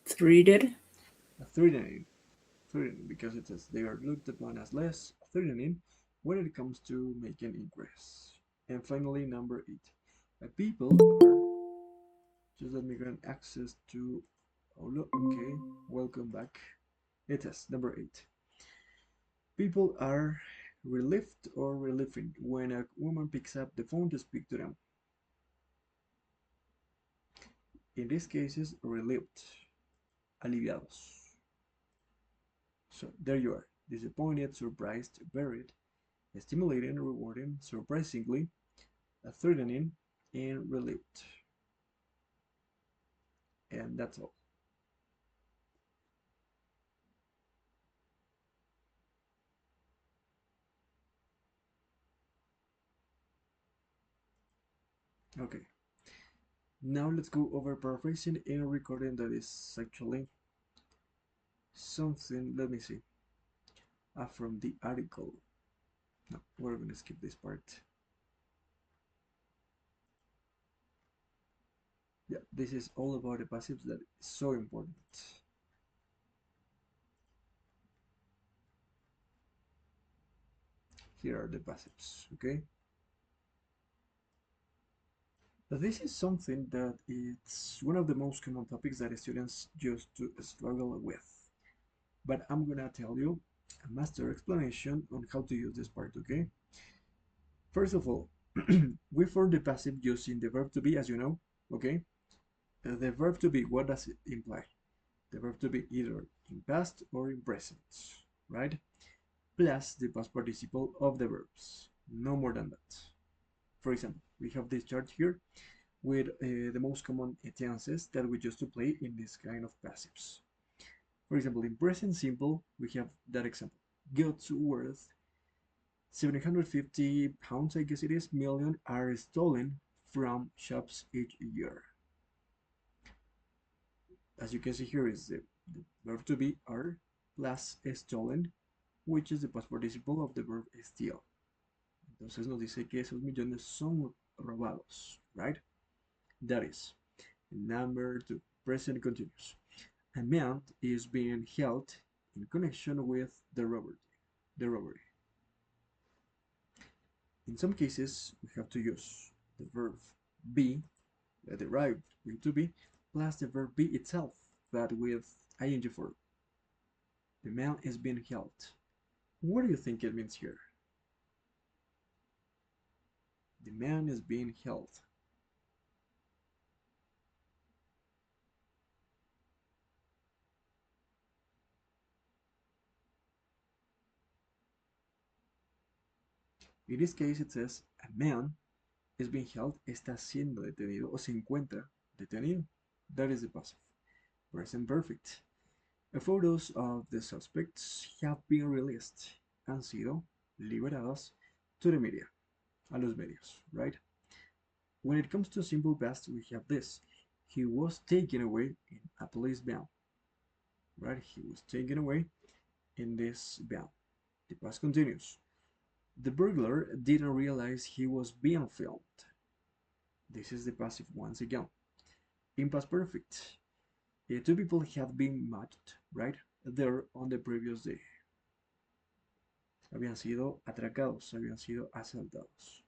Treated. A threatening. Threatening because it says they are looked upon as less threatening when it comes to making inquiries. And finally, number 8. People are, just let me grant access to, oh look, okay, welcome back. It is number 8. People are relieved or relieving when a woman picks up the phone to speak to them. In these cases, relieved, aliviados. So there you are, disappointed, surprised, buried, stimulating, rewarding, surprisingly, threatening, and relieved. And that's all. Okay, now let's go over paraphrasing and recording that is actually something, let me see, from the article. No, we're gonna skip this part. Yeah, this is all about the passives that is so important. Here are the passives, okay? But this is something that it's one of the most common topics that students used to struggle with. But I'm gonna tell you a master explanation on how to use this part, okay? First of all, we form the passive using the verb to be, as you know, okay? The verb to be, what does it imply? The verb to be either in past or in present, right? Plus the past participle of the verbs, no more than that. For example, we have this chart here with the most common tenses that we used to play in this kind of passives. For example, in present simple, we have that example. Goods worth 750 pounds, I guess it is, million are stolen from shops each year. As you can see here is the verb to be are plus stolen, which is the past participle of the verb steal. Entonces nos dice que esos millones son robados, right? That is number 2, present continuous. Amount is being held in connection with the robbery. The robbery. In some cases, we have to use the verb be, the derived verb to be, plus the verb be itself, but with ing form. The man is being held. What do you think it means here? The man is being held. In this case, it says a man is being held, está siendo detenido o se encuentra detenido. That is the passive. Present perfect. Photos of the suspects have been released. Han sido liberados to the media. A los medios, right? When it comes to simple past, we have this. He was taken away in a police van. Right? He was taken away in this van. The past continues. The burglar didn't realize he was being filmed. This is the passive once again. In past perfect, two people have been matched, right? There on the previous day. Habían sido atracados, habían sido asaltados.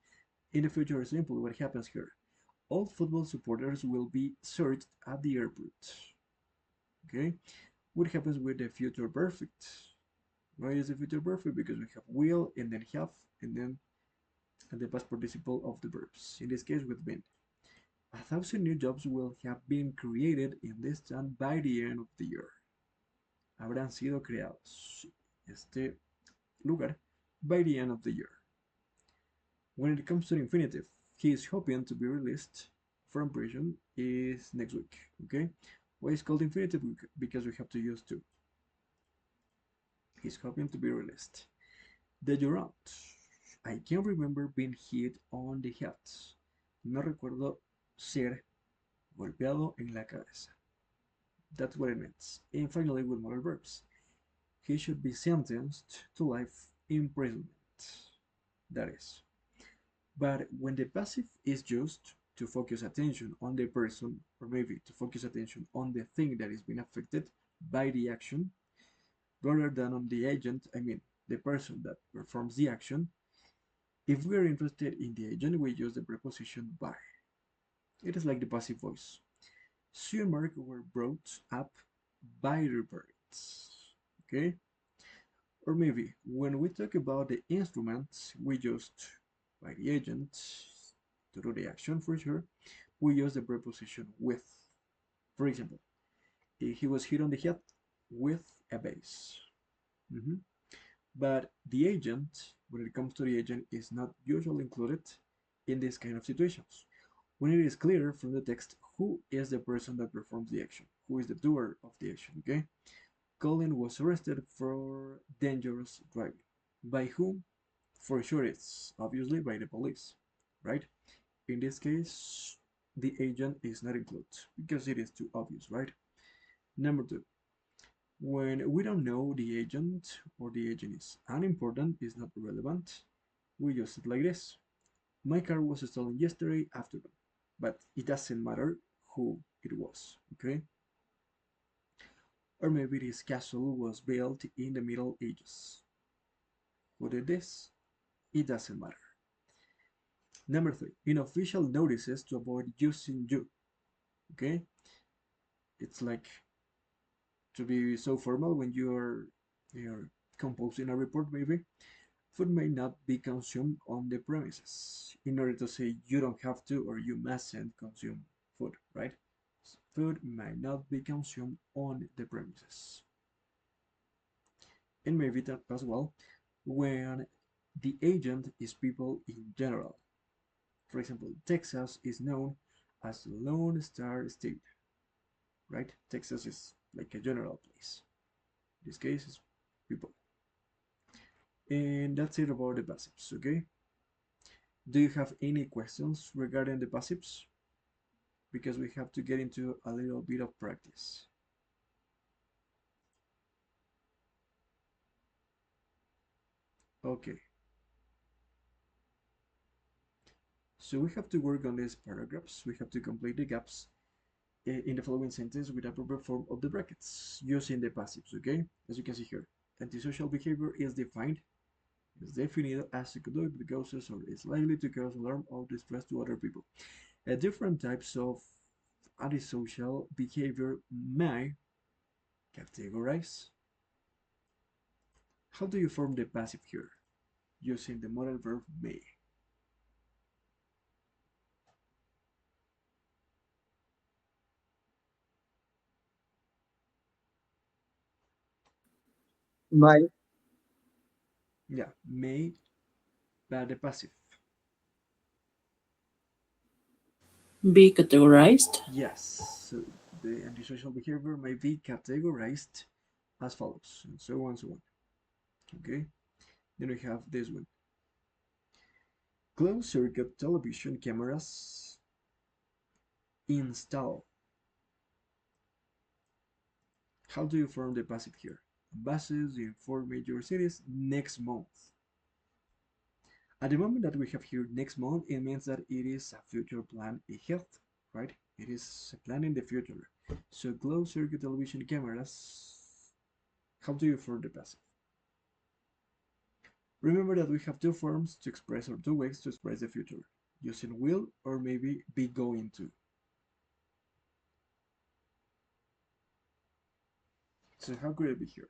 In the future simple, what happens here? All football supporters will be searched at the airport. Okay? What happens with the future perfect? Why is the future perfect? Because we have will and then have and then the past participle of the verbs. In this case, with been. 1,000 new jobs will have been created in this town by the end of the year. Habrán sido creados este lugar by the end of the year. When it comes to the infinitive, he is hoping to be released from prison is next week. Okay? Why is called infinitive? Because we have to use to. He's hoping to be released. The Durant. I can remember being hit on the head. No recuerdo ser golpeado en la cabeza. That's what it means. And finally, with modal verbs. He should be sentenced to life imprisonment. That is. But when the passive is used to focus attention on the person, or maybe to focus attention on the thing that is being affected by the action, rather than on the agent, I mean the person that performs the action, if we are interested in the agent, we use the preposition by. It is like the passive voice. Sue and Mark were brought up by their parents. Okay? Or maybe when we talk about the instruments we used by the agent to do the action for sure, we use the preposition with. For example, he was hit on the head with a base. Mhm. But the agent, when it comes to the agent, is not usually included in this kind of situations. When it is clear from the text who is the person that performs the action, who is the doer of the action, okay? Colin was arrested for dangerous driving. By whom? For sure, it's obviously by the police, right? In this case, the agent is not included because it is too obvious, right? Number two, when we don't know the agent or the agent is unimportant, is not relevant, we use it like this. My car was stolen yesterday afternoon, but it doesn't matter who it was, okay? Or maybe this castle was built in the Middle Ages. Who did this? It doesn't matter. Number three, in official notices to avoid using you, okay? It's like to be so formal when you're composing a report, maybe. Food may not be consumed on the premises. In order to say you don't have to or you mustn't consume food, right? Food might not be consumed on the premises. And maybe that as well when the agent is people in general. For example, Texas is known as the Lone Star State, right? Texas is like a general place. In this case, is people. And that's it about the passives, okay? Do you have any questions regarding the passives? Because we have to get into a little bit of practice. Okay, so we have to work on these paragraphs. We have to complete the gaps in the following sentence with a proper form of the brackets using the passives, okay? As you can see here, antisocial behavior is defined is definido as a conduct that causes or is likely to cause alarm or distress to other people. Different types of antisocial behavior may categorize. How do you form the passive here? Using the modal verb may. My Yeah, may, but the passive. Be categorized. Yes, so the antisocial behavior may be categorized as follows, and so on, so on. Okay, then we have this one. Closed circuit television cameras installed. How do you form the passive here? Buses in 4 major cities next month. At the moment that we have here next month, it means that it is a future plan ahead, right? It is a plan in the future. So closed circuit television cameras. How do you form the passive? Remember that we have two forms to express or two ways to express the future, using will or maybe be going to. So how could it be here?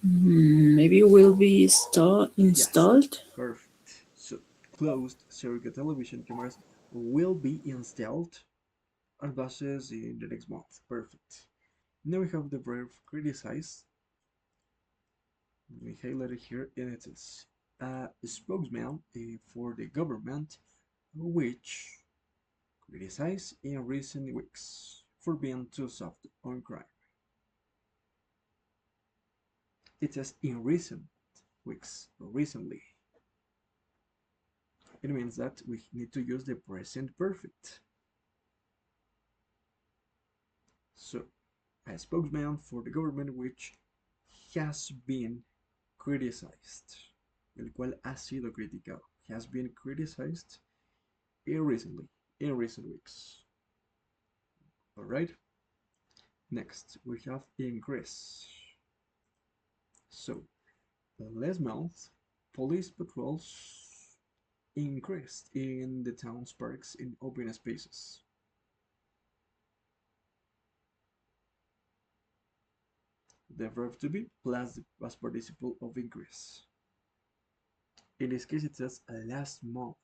Maybe will be Yes, installed. perfect. So closed circuit television cameras will be installed on buses in the next month. Perfect. Now we have the verb criticize. We highlight it here, and it is a spokesman for the government which criticized in recent weeks for being too soft on crime. It says in recent weeks, or recently. It means that we need to use the present perfect. So, a spokesman for the government which has been criticized, el cual ha sido criticado, has been criticized recently, in recent weeks. All right. Next, we have increase. So, last month, police patrols increased in the town's parks in open spaces. The verb to be plus the past participle of increase. In this case, it says last month.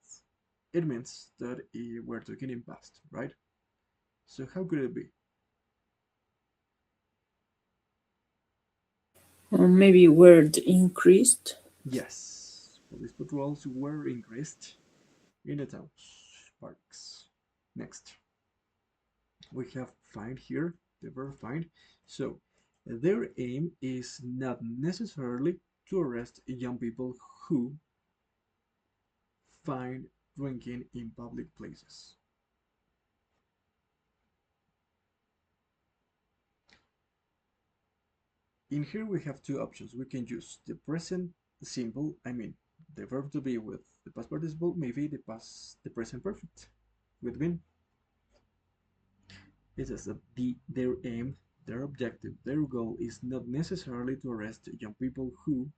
It means that we're talking in past, right? So how could it be? Or maybe word increased. Yes, police patrols were increased in the town's parks. Next, we have find here, the verb find. So their aim is not necessarily to arrest young people who find drinking in public places. In here we have two options. We can use the present simple, I mean the verb to be with the past participle, maybe the present perfect with been. It says that their aim, their objective, their goal is not necessarily to arrest young people who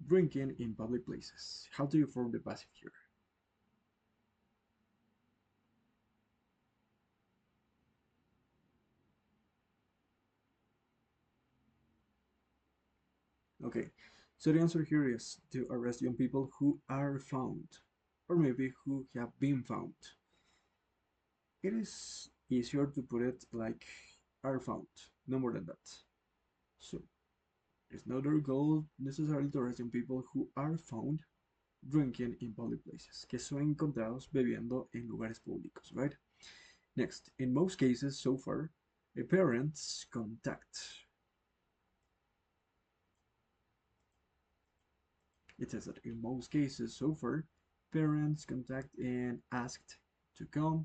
drinking in public places. How do you form the passive here? Okay, so the answer here is to arrest young people who are found, or maybe who have been found. It is easier to put it like are found, no more than that. So it's not our goal necessarily to arrest young people who are found drinking in public places, que son encontrados bebiendo en lugares públicos, right? Next, in most cases so far, a parents contact. It says that in most cases so far, parents contact and asked to come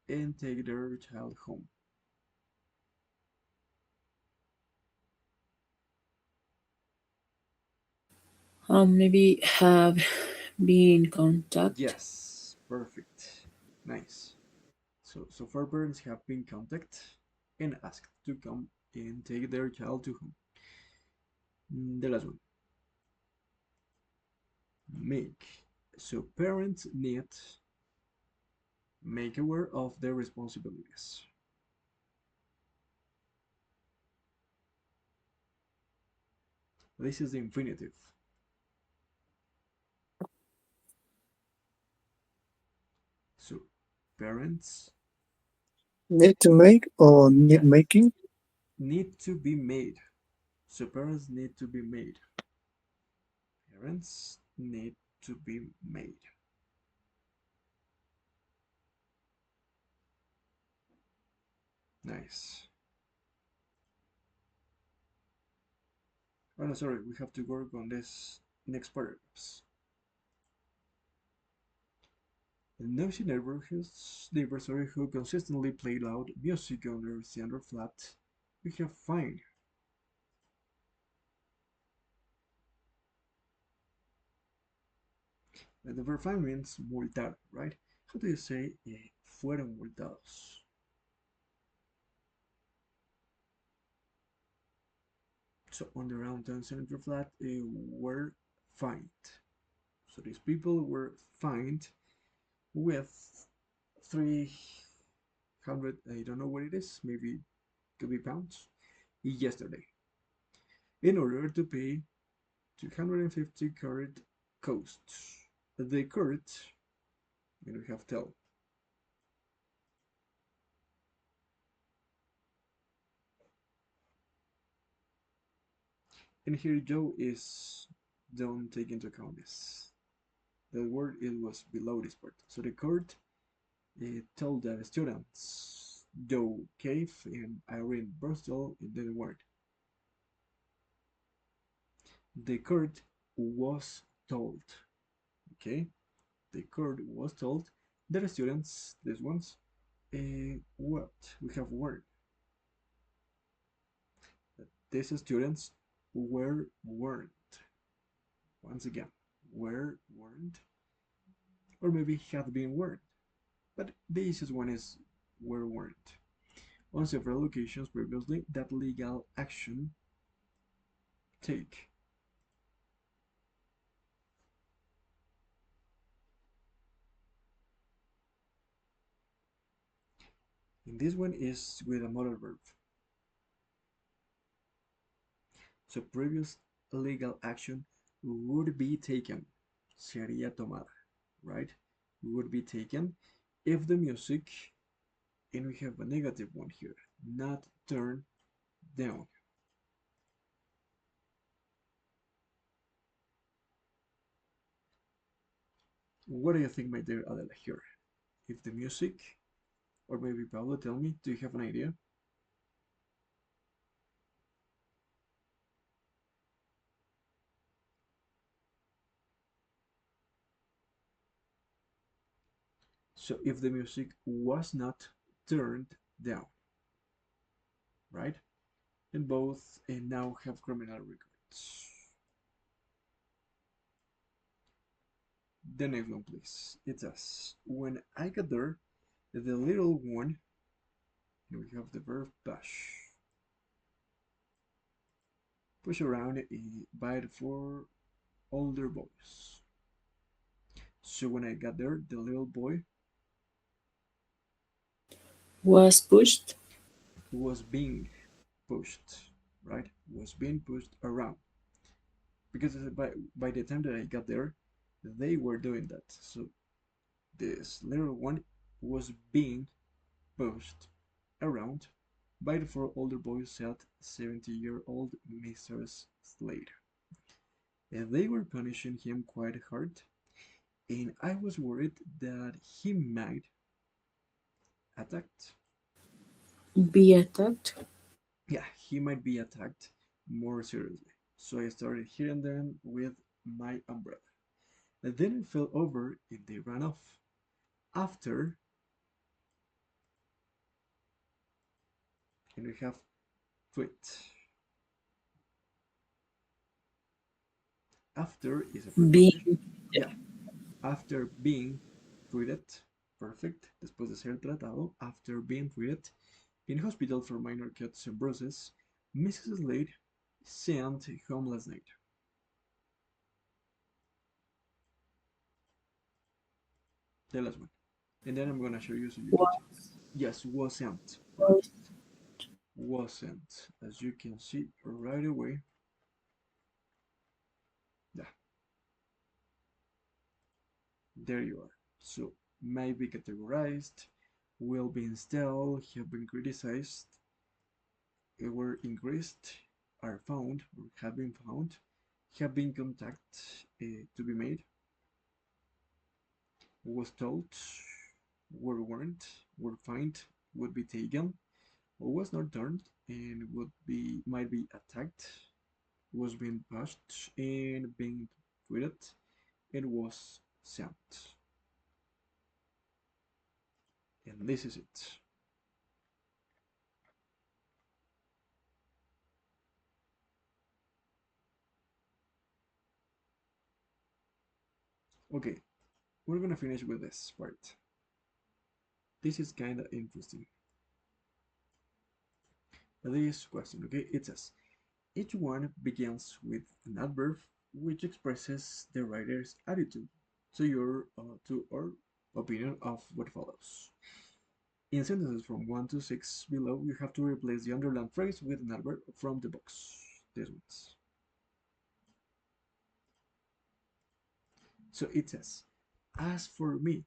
and take their child home. Maybe have been in contact. Yes, perfect. Nice. So far parents have been contacted and asked to come and take their child to home. The last one, make. So parents need make aware of their responsibilities. This is the infinitive. So parents Need to make or need yeah making? need to be made. So parents need to be made. Parents need to be made. Nice. Oh no, sorry, we have to work on this next paragraphs. The noisy neighbors who consistently play loud music on their standard flat, we have fine. The verb fine means multar, right? How do you say fueron multados? So on the downtown center flat were fined. So these people were fined with 300, I don't know what it is, maybe it could be pounds, yesterday, in order to pay 250 carat costs. The carat, and we have tell. And here Joe is don't take into account this. The word it was below this part. So the court told the students Joe Cave and Irene Bristol in the word. The court was told. Okay, the court was told that the students, these ones, what we have warned. These students were warned. Once again, were warned, or maybe had been warned. But the easiest one is were warned. On several occasions previously, that legal action take. And this one is with a modal verb. So previous legal action would be taken. Sería tomada, right? Would be taken if the music, and we have a negative one here, not turned down. What do you think, my dear Adela, here? If the music, or maybe Pablo, tell me, do you have an idea? So if the music was not turned down, right? And both now have criminal records. The next one, please. It says, when I got there, the little one, and we have the verb push. Push around a bite for older boys. So when I got there, the little boy Was pushed. was being pushed, right? Was being pushed around. Because by the time that I got there, they were doing that. So this little one was being pushed around by the four older boys, said 70-year-old Mr. Slade. And they were punishing him quite hard, and I was worried that he might attack. Be attacked. Yeah, he might be attacked more seriously. So I started hitting them with my umbrella. And then it fell over and they ran off. After, and we have quit. After is a preposition. Being. Yeah, after being treated, perfect, después de ser tratado, after being treated in hospital for minor cuts and bruises, Mrs. Slade sent home last night. The last one. And then I'm gonna show you so you can check. Yes, wasn't. Was. Perfect. Wasn't. As you can see right away. Yeah, there you are. So might be categorized, will be installed, have been criticized, were increased, are found, or have been contact to be made, was told, were warned, were fined, would be taken, or was not turned and would be might be attacked, was being pushed and being tweeted, and was sent. And this is it. Okay, we're gonna finish with this part. This is kind of interesting. This question, okay, it says each one begins with an adverb which expresses the writer's attitude to or opinion of what follows. In sentences from 1 to 6 below, you have to replace the underlined phrase with an adverb from the box. These ones. So it says, as for me,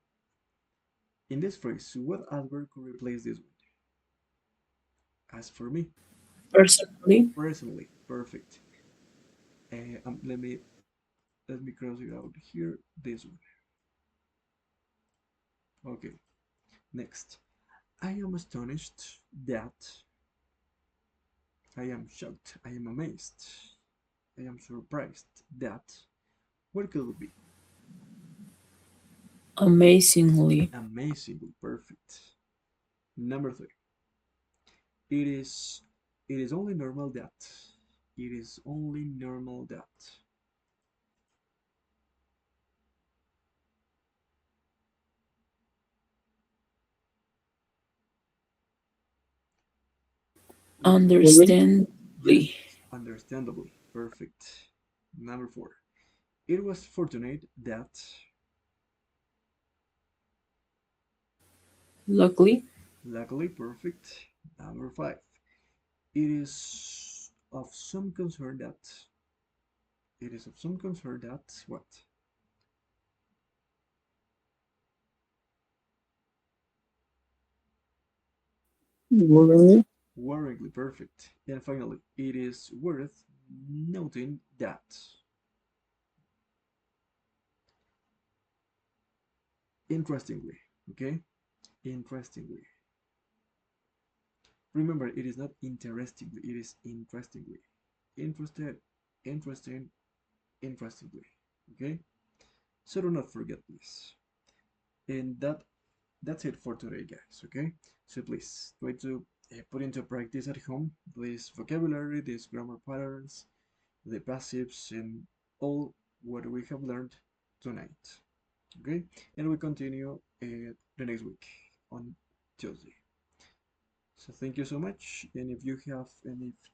in this phrase, what adverb could replace this one? As for me, Personally. personally, perfect. Let me cross it out here. This one. Okay. Next, I am astonished that I am shocked. I am amazed. I am surprised that. What could it be? Amazingly. Amazingly perfect. Number three. It is it is only normal that. It is only normal that. What could it be? Really? Yes, Understandably. understandably. Perfect. Number four. It was fortunate that. Luckily. Luckily, perfect. Number five. It is of some concern that. It is of some concern that. What? Really? Worryingly perfect. And finally, it is worth noting that. Interestingly, okay? Interestingly. Remember, it is not interestingly, it is interestingly. Interested, interesting, interestingly. Okay? So do not forget this. And that's it for today, guys. Okay? So please try to put into practice at home this vocabulary, these grammar patterns, the passives, and all what we have learned tonight. Okay? And we continue the next week on Tuesday. So thank you so much. And if you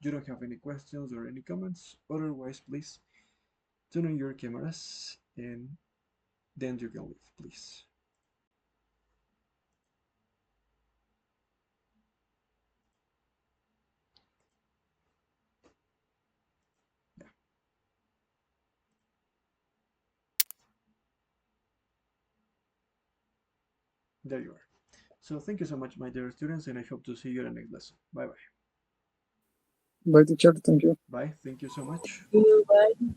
don't have any questions or any comments, otherwise, please turn on your cameras and then you can leave, please. Yeah, there you are. So thank you so much, my dear students, and I hope to see you in the next lesson. Bye bye. Bye, teacher. Thank you. Bye. Thank you so much. Goodbye.